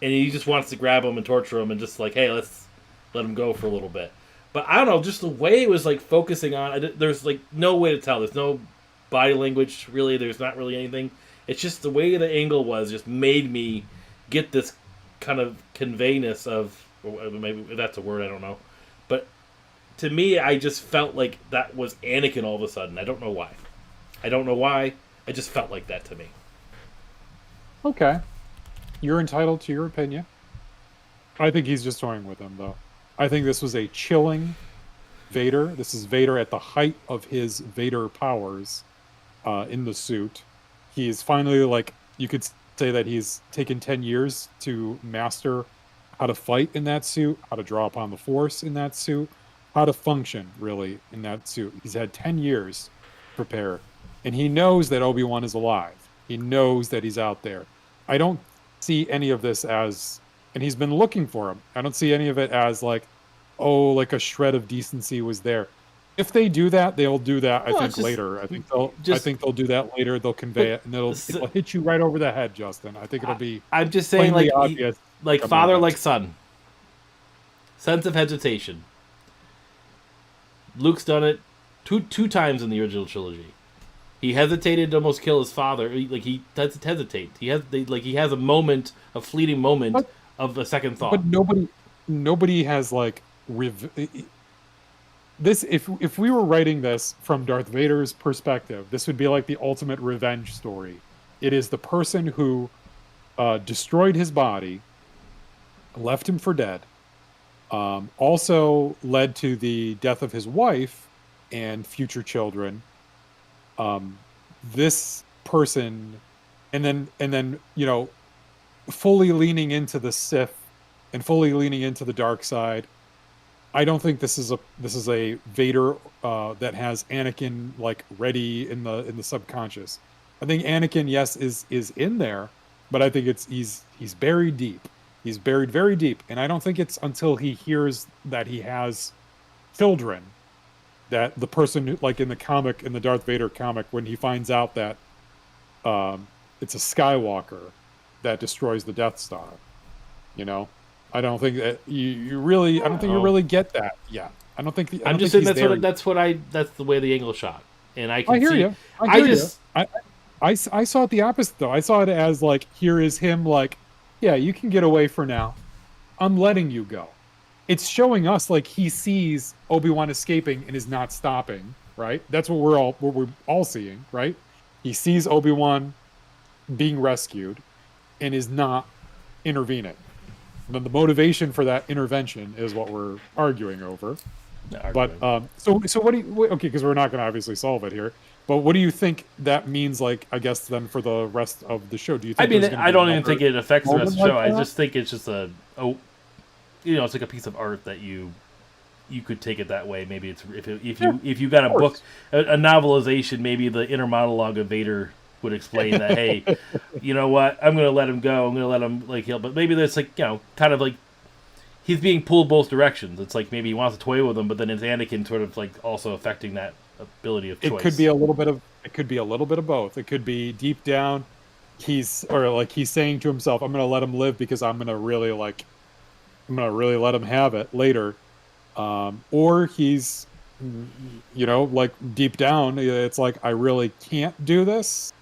And he just wants to grab him and torture him and just like, hey, let's let him go for a little bit. But I don't know, just the way it was like focusing on, there's like no way to tell. There's no body language, really. There's not really anything. It's just the way the angle was just made me get this kind of conveyness of, or maybe that's a word, I don't know. But to me, I just felt like that was Anakin all of a sudden. I don't know why. I just felt like that to me. Okay. You're entitled to your opinion. I think he's just toying with him, though. I think this was a chilling Vader. This is Vader at the height of his Vader powers in the suit. He's finally, like, you could say that he's taken 10 years to master how to fight in that suit, how to draw upon the Force in that suit, how to function, really, in that suit. He's had 10 years to prepare. And he knows that Obi-Wan is alive. He knows that he's out there. I don't see any of this as... And he's been looking for him. I don't see any of it as, like, oh, like a shred of decency was there. If they do that, they'll do that, I think, later. I think they'll do that later. They'll convey it, and it'll hit you right over the head, Justin. I think it'll be... I'm just saying, like, obvious, like father, like son. Sense of hesitation. Luke's done it two times in the original trilogy. He hesitated to almost kill his father. Like he doesn't hesitate. He has a fleeting moment of a second thought. But nobody has like this. If we were writing this from Darth Vader's perspective, this would be like the ultimate revenge story It is the person who destroyed his body, left him for dead, also led to the death of his wife and future children. This person, and then fully leaning into the Sith and fully leaning into the dark side. I don't think this is a Vader that has Anakin like ready in the subconscious. I think Anakin, yes, is in there, but I think he's buried deep. He's buried very deep, and I don't think it's until he hears that he has children that the person who, like in the Darth Vader comic, when he finds out that it's a Skywalker that destroys the Death Star. I don't think that you really. I don't think you really get that yet. I don't think. I'm just saying that's the way the angle shot, and I can I hear see. you. I saw it the opposite though. I saw it as like, here is him like, yeah, you can get away for now. I'm letting you go. It's showing us like he sees Obi-Wan escaping and is not stopping. Right. That's what we're all seeing. Right. He sees Obi-Wan being rescued and is not intervening. Then the motivation for that intervention is what we're arguing over. But so what do you? Okay, because we're not going to obviously solve it here. But what do you think that means? Like, I guess then for the rest of the show, do you think? I don't even think it affects the rest of the show. I just think it's just it's like a piece of art that you could take it that way. Maybe it's if you got a book, a novelization, maybe the inner monologue of Vader would explain that, hey, you know what, I'm going to let him go. I'm going to let him like heal. But maybe that's like, kind of like he's being pulled both directions. It's like maybe he wants to toy with him, but then it's Anakin sort of like also affecting that ability of choice. It could be a little bit of both. It could be deep down he's saying to himself, I'm going to let him live because I'm going to really let him have it later. Or he's, like deep down, it's like, I really can't do this,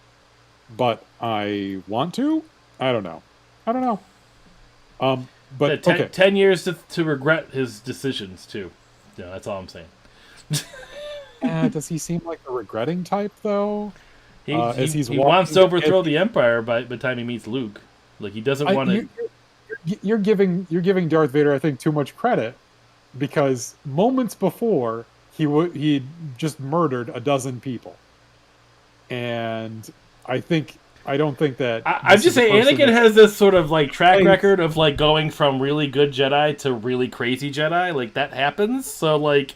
but I want to. I don't know. But 10 years to regret his decisions too. That's all I'm saying. Does he seem like a regretting type though? He wants to overthrow the Empire by the time he meets Luke. Like he doesn't want to. You're giving Darth Vader, I think, too much credit, because moments before he just murdered a dozen people, and I don't think that. I'm just saying, Anakin has this sort of like track record of like going from really good Jedi to really crazy Jedi. Like that happens. So like,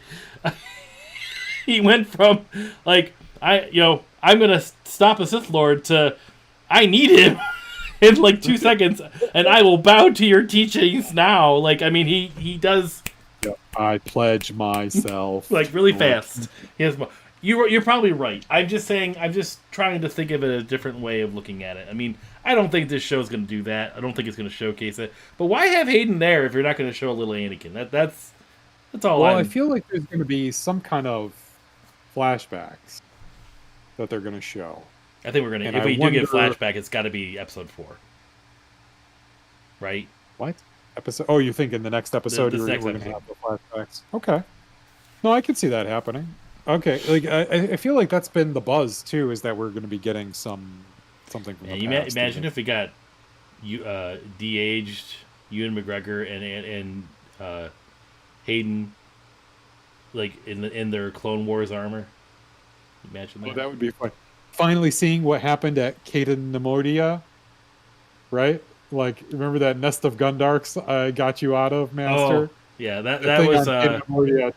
he went from like I'm gonna stop a Sith Lord to I need him in like 2 seconds, and I will bow to your teachings now. Like, I mean, he does. I pledge myself. Like really fast. You're probably right. I'm just saying. I'm just trying to think of it a different way of looking at it. I mean, I don't think this show's going to do that. I don't think it's going to showcase it. But why have Hayden there if you're not going to show a little Anakin? That's all. Well, I feel like there's going to be some kind of flashbacks that they're going to show. I think we're going to. If we do get flashback, it's got to be episode 4. Right? What? Episode? Oh, you think in the next episode we're going to have the flashbacks? Okay. No, I can see that happening. Okay, like I feel like that's been the buzz too, is that we're going to be getting something from the past. Imagine if we got de-aged Ewan McGregor and Hayden, like in their Clone Wars armor. Imagine that. Oh, that would be fun. Finally seeing what happened at Caden Nemodia, right? Like, remember that nest of Gundarks I got you out of, Master? Oh, yeah, that was. I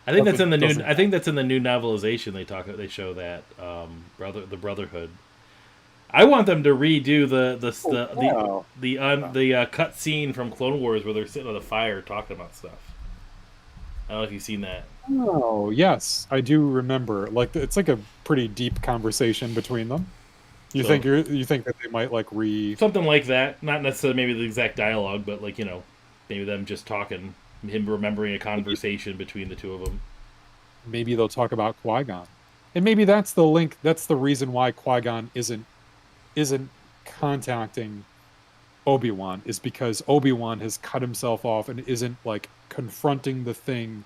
think that's in the new. I think that's in the new novelization. They show that the Brotherhood. I want them to redo the cut scene from Clone Wars where they're sitting on the fire talking about stuff. I don't know if you've seen that. Oh yes, I do remember. Like, it's like a pretty deep conversation between them. You think that they might like something like that? Not necessarily maybe the exact dialogue, but like maybe them just talking, him remembering a conversation between the two of them. Maybe they'll talk about Qui-Gon, and maybe that's the link. That's the reason why Qui-Gon isn't contacting Obi-Wan, is because Obi-Wan has cut himself off and isn't like confronting the thing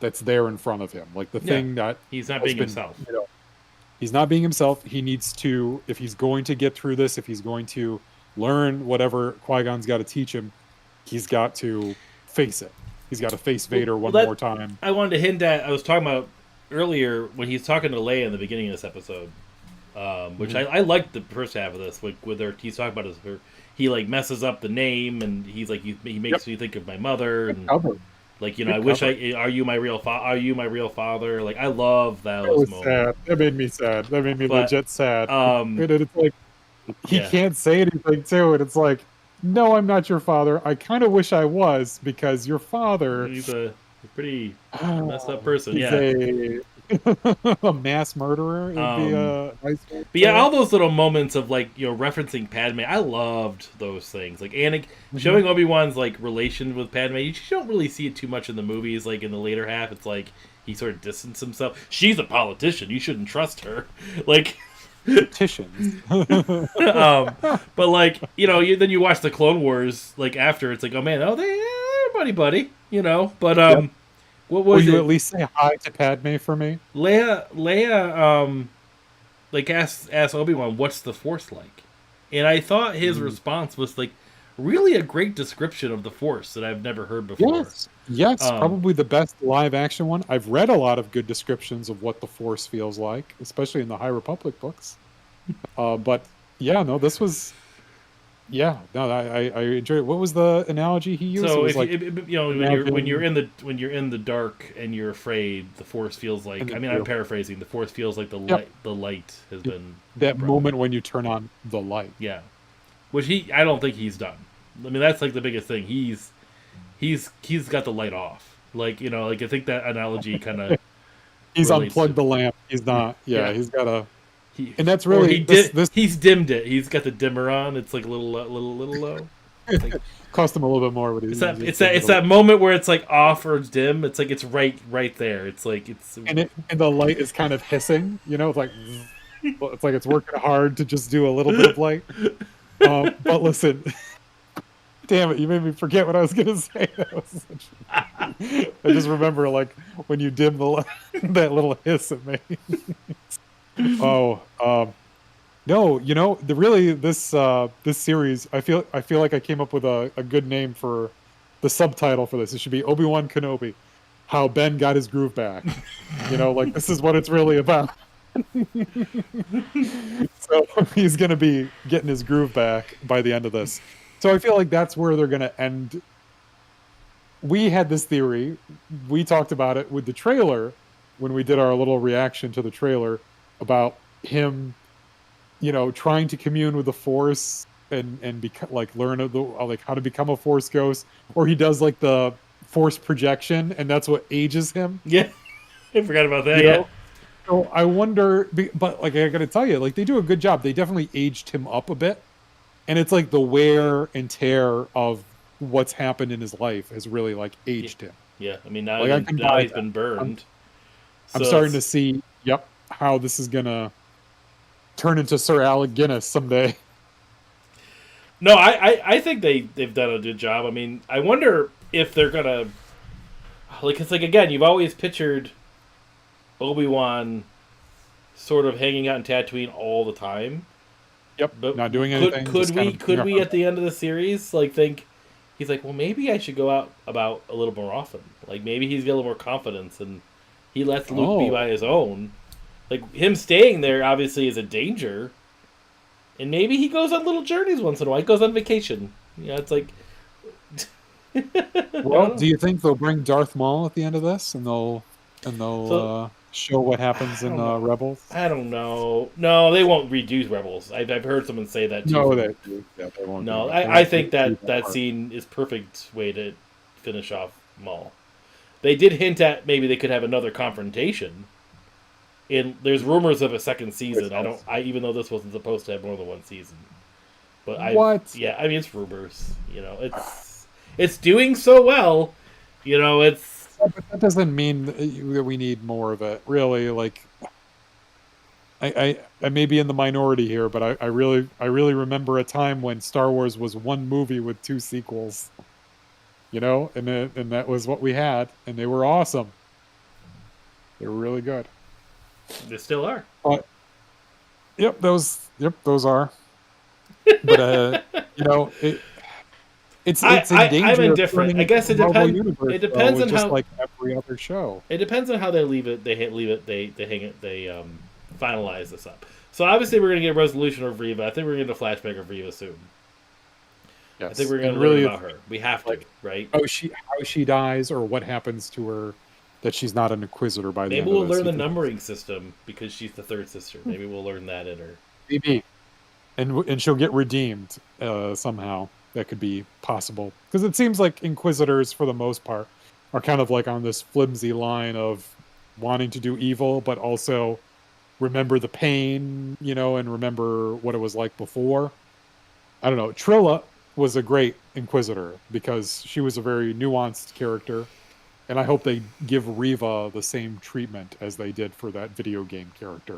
that's there in front of him, like the thing that he's not being himself. He's not being himself. He needs to, if he's going to get through this, if he's going to learn whatever Qui-Gon's got to teach him, he's got to face it. He's got to face Vader one more time. I wanted to hint at. I was talking about earlier when he's talking to Leia in the beginning of this episode, which I liked the first half of this. Like with her, he's talking about he like messes up the name, and he's like he makes me think of my mother, and like I wish are you my real father? Like I love those moments. Sad. That made me sad. That made me legit sad. And it's like he can't say anything too, and it's like, no, I'm not your father. I kind of wish I was, because your father... He's a pretty messed up person, a mass murderer. But yeah, all those little moments of like, referencing Padme, I loved those things. Like showing Obi-Wan's like relation with Padme. You don't really see it too much in the movies. Like in the later half, it's like he sort of distanced himself. She's a politician. You shouldn't trust her. Like... petitions. But like then you watch the Clone Wars like after, it's like, oh man, they're buddy, but what was will you at least say hi to Padme for me? Leia like asked Obi-Wan, what's the Force like, and I thought his response was like really a great description of the Force that I've never heard before. Yes, probably the best live action one. I've read a lot of good descriptions of what the Force feels like, especially in the High Republic books. But yeah, no, this was, I enjoyed it. What was the analogy he used? So it was when you're in the dark and you're afraid, the Force feels like. I mean, I'm paraphrasing. The Force feels like the light has been that moment when you turn on the light. Yeah, which I don't think he's done. I mean, that's like the biggest thing. He's got the light off. Like I think that analogy kind of. He's unplugged the lamp. He's not. Yeah. He's got a. And that's really he's dimmed it. He's got the dimmer on. It's like a little low. Like, cost him a little bit more, but it's that moment where it's like off or dim. It's like it's right there. It's like it's and the light is kind of hissing. It's like it's working hard to just do a little bit of light. But listen, damn it, you made me forget what I was gonna say. I just remember like when you dim the light, that little hiss it made. No, this series, I feel like I came up with a good name for the subtitle for this. It should be Obi-Wan Kenobi, How Ben Got His Groove Back. Like this is what it's really about. So he's gonna be getting his groove back by the end of this. So I feel like that's where they're gonna end. We had this theory. We talked about it with the trailer when we did our little reaction to the trailer about him, trying to commune with the Force and learn how to become a Force ghost, or he does like the Force projection, and that's what ages him. Yeah, I forgot about that. So I wonder, but like I gotta tell you, like they do a good job. They definitely aged him up a bit, and it's like the wear and tear of what's happened in his life has really like aged him. Yeah, I mean now he's been burned. I'm starting to see. Yep. How this is gonna turn into Sir Alec Guinness someday. No, I think they've done a good job. I mean, I wonder if they're gonna it's like again, you've always pictured Obi-Wan sort of hanging out in Tatooine all the time. Yep, but not doing anything. Could we at the end of the series like think he's like, well, maybe I should go out about a little more often. Like maybe he's got a little more confidence and he lets Luke be by his own. Like, him staying there, obviously, is a danger. And maybe he goes on little journeys once in a while. He goes on vacation. It's like... Well, do you think they'll bring Darth Maul at the end of this? And they'll show what happens in Rebels? I don't know. No, they won't redo Rebels. I've heard someone say that, too. No, they won't. No, I think that scene is perfect way to finish off Maul. They did hint at maybe they could have another confrontation. There's rumors of a second season. Even though this wasn't supposed to have more than one season. But yeah, I mean it's rumors. It's doing so well. But that doesn't mean that we need more of it. Really, like I may be in the minority here, but I really remember a time when Star Wars was one movie with two sequels. And that was what we had, and they were awesome. They were really good. They still are. Yep, those are. But it's in I'm danger of indifferent. turning I into guess the Marvel Universe, it though, depends with on just how like every other show. it depends on how they leave it. Leave it. They hang it. They finalize this up. So obviously we're gonna get a resolution of Riva. I think we're gonna get a flashback of Riva soon. I think Yes, we're gonna and learn really, about it's her. We have to, like right? how she dies or what happens to her that she's not an Inquisitor by the Maybe end of we'll this. learn You the think numbering system because she's the third sister. Maybe we'll learn that in her. maybe, and she'll get redeemed somehow. That could be possible because it seems like Inquisitors, for the most part, are kind of like on this flimsy line of wanting to do evil, but also remember the pain, and remember what it was like before. I don't know. Trilla was a great Inquisitor because she was a very nuanced character, and I hope they give Riva the same treatment as they did for that video game character.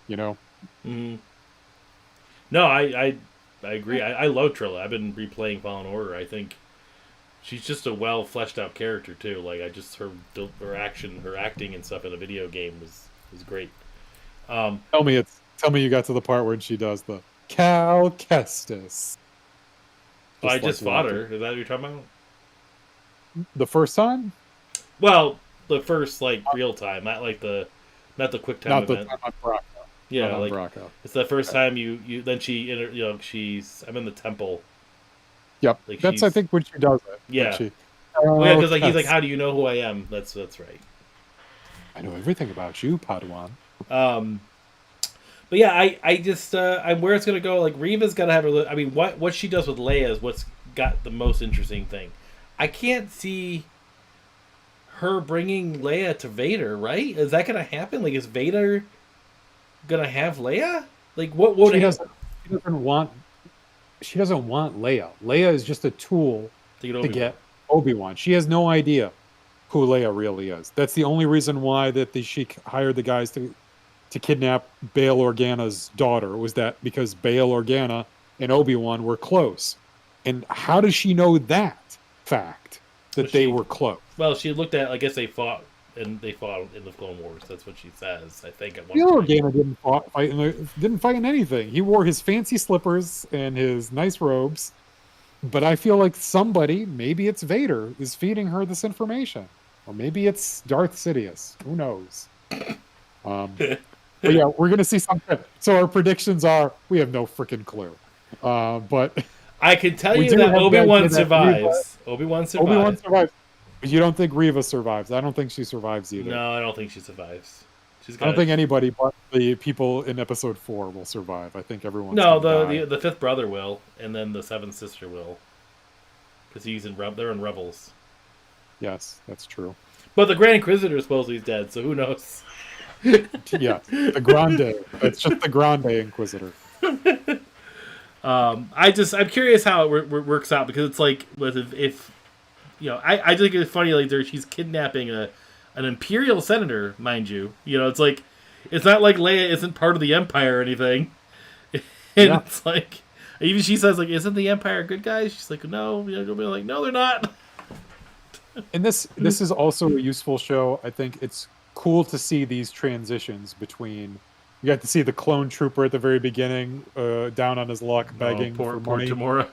You know? Mm. No, I agree. I love Trilla. I've been replaying Fallen Order. I think she's just a well fleshed out character too. Like I just her acting and stuff in a video game was great. Um, Tell me you got to the part where she does the Cal Kestis. I Just like just fought walking. her. Is that what you're talking about? The first time? Well, the first like real time, not the quick time Not the event. time on Bracco. Not Yeah, on like Bracco. it's the first Okay. time you then she's I'm in the temple. Yep. Like That's I she's think when she does it. When yeah. she Well, yeah, Cal because like he's like, Kestis. how do you know who I am? That's right. I know everything about you, Padawan. Um, but yeah, I just I'm where it's gonna go. Like Reva's gotta have her. I mean, what she does with Leia is what's got the most interesting thing. I can't see her bringing Leia to Vader. Right? Is that gonna happen? Like, is Vader gonna have Leia? Like, what would She doesn't she doesn't want she doesn't want Leia. Leia is just a tool to get to Obi Wan? get Obi-Wan. She has no idea who Leia really is. That's the only reason why she hired the guys to kidnap Bail Organa's daughter, was that because Bail Organa and Obi-Wan were close. And how does she know that fact, Well, that they she were close? she looked at. I guess they fought in the Clone Wars. That's what she says. I think at one Bail point. Organa didn't fight in anything. He wore his fancy slippers and his nice robes. But I feel like somebody, maybe it's Vader, is feeding her this information. Or maybe it's Darth Sidious. Who knows? Um, but yeah, we're going to see something. So our predictions are, we have no freaking clue. But I can tell we you do that have the Obi idea Wan that Reva, survives. Obi Wan Obi-Wan survives. survives. But you don't think Reva survives. I don't think she survives either. No, I don't think she survives. She's I don't got think anybody but the people in episode 4 will survive. I think everyone's no. going to die. The fifth brother will, and then the seventh sister will, because they're in Rebels. Yes, that's true. But the Grand Inquisitor supposedly is dead, so who knows? Yeah, the Grande. It's just the Grande Inquisitor. I'm curious how it works out because it's like if I think it's funny like she's kidnapping an imperial senator, mind you. It's like it's not like Leia isn't part of the Empire or anything, and Yeah. it's like even she says like, "Isn't the Empire good guys?" She's like, "No," you'll be like, "No, they're not." And this is also a useful show. I think it's cool to see these transitions between. You got to see the clone trooper at the very beginning, down on his luck, Oh, begging poor for money. Tamora.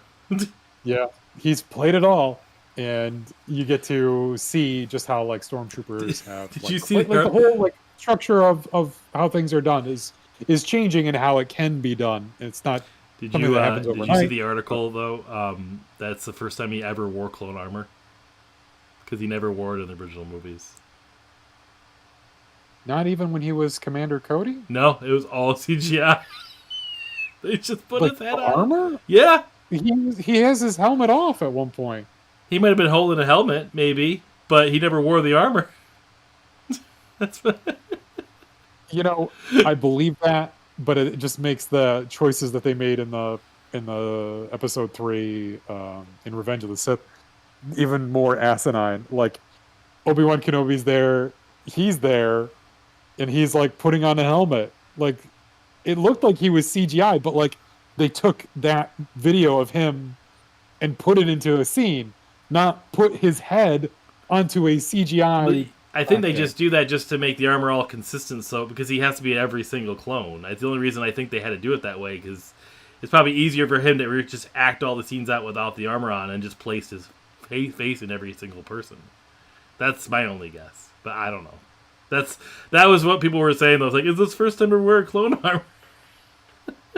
Yeah, he's played it all, and you get to see just how like stormtroopers have Did like you see like the her? whole like structure of how things are done is changing and how it can be done. It's not something that happens Did you see overnight. the But article though? That's the first time he ever wore clone armor because he never wore it in the original movies. not even when he was Commander Cody, No, it was all CGI. They just put like his head the on. armor. Yeah, He has his helmet off at one point. he might have been holding a helmet, maybe, but he never wore the armor. That's what. I believe that, but it just makes the choices that they made in the episode 3, in Revenge of the Sith, even more asinine. Like Obi-Wan Kenobi's there, he's there, and he's like putting on a helmet. Like it looked like he was CGI, but like they took that video of him and put it into a scene, not put his head onto a Well, CGI I think they just do that just to make the armor all consistent, so because he has to be every single clone. That's the only reason I think they had to do it that way, because it's probably easier for him to just act all the scenes out without the armor on and just place his face in every single person. That's my only guess, but I don't know. That was what people were saying. I was like, is this first time we wear clone armor?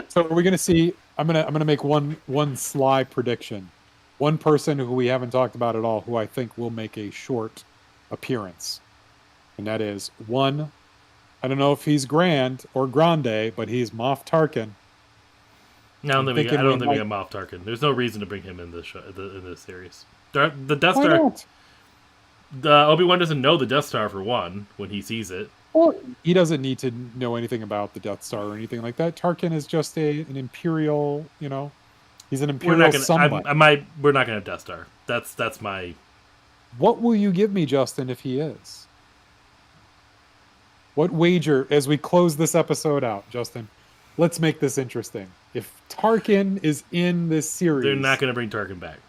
So are we gonna see? I'm gonna make one sly prediction. One person who we haven't talked about at all, who I think will make a short appearance, and that is one. I don't know if he's Grand or Grande, but he's Moff Tarkin. I don't think we got Moff Tarkin. There's no reason to bring him in this show, in this series. The Death Why Star. not? The Obi-Wan doesn't know the Death Star for one when he sees it. Well, he doesn't need to know anything about the Death Star or anything like that. Tarkin is just an Imperial, he's an Imperial somebody. We're not going to have Death Star. That's my... What will you give me, Justin, if he is? What wager, as we close this episode out, Justin, let's make this interesting. If Tarkin is in this series... They're not going to bring Tarkin back.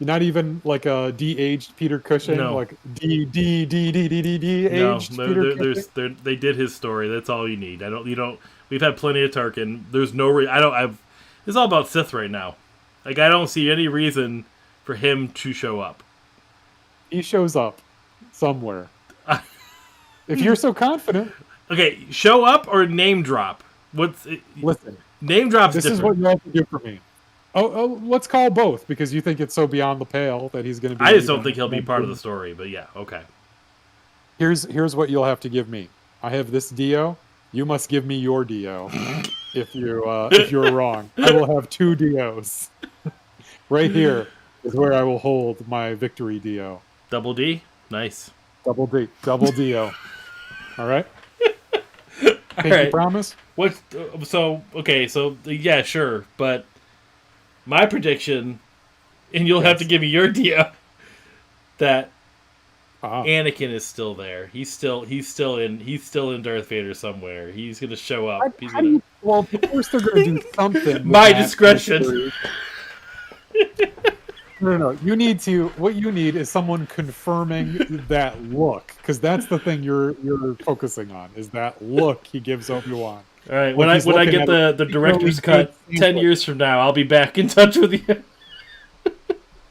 Not even like a de-aged Peter Cushing, no. Like de-aged Peter Cushing. They did his story. That's all you need. We've had plenty of Tarkin. There's no it's all about Sith right now. Like, I don't see any reason for him to show up. He shows up somewhere. If you're so confident. Okay, show up or name drop? Listen. Name drop's This different. is what you have to do for me. Oh, let's call both, because you think it's so beyond the pale that he's going to be... I just don't think he'll be part of the story, but yeah, okay. Here's what you'll have to give me. I have this Dio. You must give me your Dio. if you're wrong. I will have two Dios. Right here is where I will hold my victory Dio. Double D? Nice. Double Dio. All right? Pinky promise? Yeah, sure, but... My prediction, and you'll have to give me your Dio, that Anakin is still there. He's still in Darth Vader somewhere. He's gonna show up. Well, of course they're gonna do something. My discretion. No. What you need is someone confirming that look, because that's the thing you're focusing on, is that look he gives Obi-Wan. All right, when I get the director's cut 10 years from now, I'll be back in touch with you.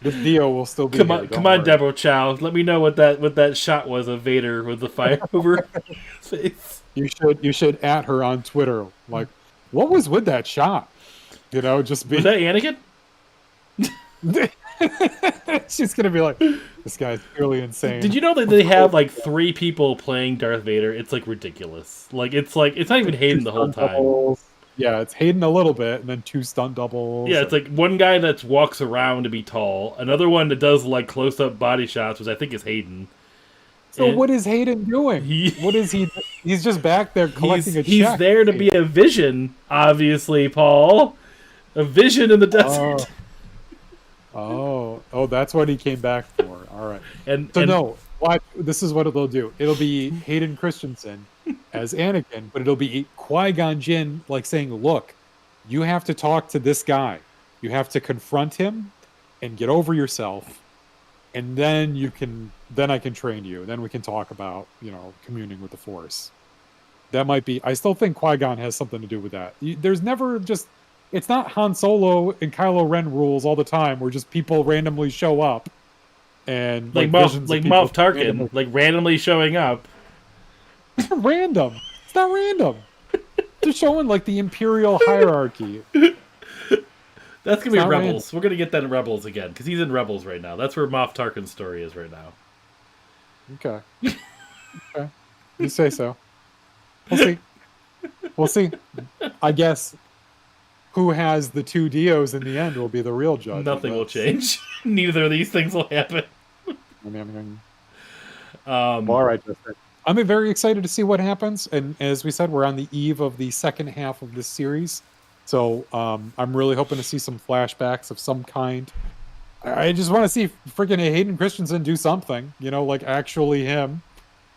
The Dio will still be Come on, Deborah Chow. Let me know what that shot was of Vader with the fire over his face. You should at her on Twitter. Like, what was with that shot? Just be... Was that Anakin? She's gonna be like, this guy's purely insane. Did you know that they have like 3 people playing Darth Vader? It's like ridiculous. It's not even Hayden the whole time. Doubles. Yeah, it's Hayden a little bit, and then 2 stunt doubles. Yeah, it's like one guy that walks around to be tall, another one that does like close-up body shots, which I think is Hayden. So what is Hayden doing? What is he? He's just back there collecting a check. He's there to be a vision, obviously, Paul. A vision in the desert. Oh, that's what he came back for. All right. This is what they'll do. It'll be Hayden Christensen as Anakin, but it'll be Qui-Gon Jinn saying, look, you have to talk to this guy. You have to confront him and get over yourself. And then I can train you. Then we can talk about, communing with the Force. That might be, I still think Qui-Gon has something to do with that. There's never just... It's not Han Solo and Kylo Ren rules all the time, where just people randomly show up, and Moff Tarkin, randomly showing up. It's not random. It's not random. They're showing the Imperial hierarchy. That's gonna be Rebels. Random. We're gonna get that in Rebels again, because he's in Rebels right now. That's where Moff Tarkin's story is right now. Okay. You say so. We'll see. I guess. Who has the 2 Dios in the end will be the real judge. Nothing will change. Neither of these things will happen. All right, Justin. I'm very excited to see what happens. And as we said, we're on the eve of the second half of this series. So I'm really hoping to see some flashbacks of some kind. I just want to see freaking Hayden Christensen do something, actually him.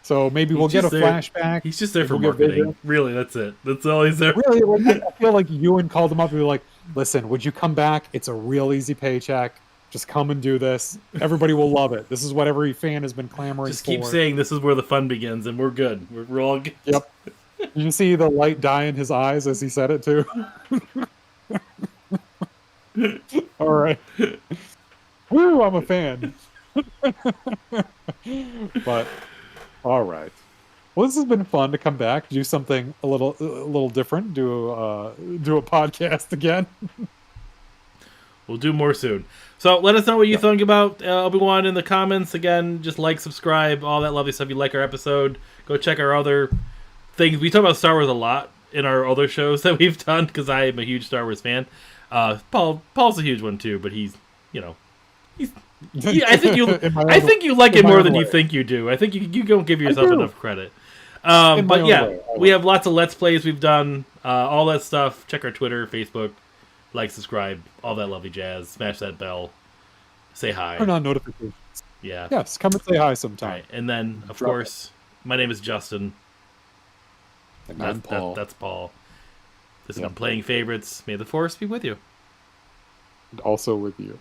So maybe we'll get a flashback. He's just there for marketing. Really, that's it. That's all he's there. Really, I feel like Ewan called him up and be like, listen, would you come back? It's a real easy paycheck. Just come and do this. Everybody will love it. This is what every fan has been clamoring Just for. keep saying this is where the fun begins, and we're good. We're all good. Yep. You can see the light dye in his eyes as he said it too. All right. Woo! I'm a fan. But all right. Well, this has been fun to come back, do something a little different, do a podcast again. We'll do more soon. So let us know what you think about Obi-Wan in the comments. Again, just like, subscribe, all that lovely stuff. If you like our episode, go check our other things. We talk about Star Wars a lot in our other shows that we've done because I am a huge Star Wars fan. Paul's a huge one too, but he's I think you like it more than you think you do. I think you don't give yourself enough credit. But yeah, we have lots of Let's Plays we've done, all that stuff. Check our Twitter, Facebook. Like, subscribe, all that lovely jazz. Smash that bell. Say hi. Turn on notifications. Yeah. Yes, come and say hi sometime. Right. And then, of course, my name is Justin. And I'm Paul. That's Paul. This has been Playing Favorites. May the Force be with you. And also with you.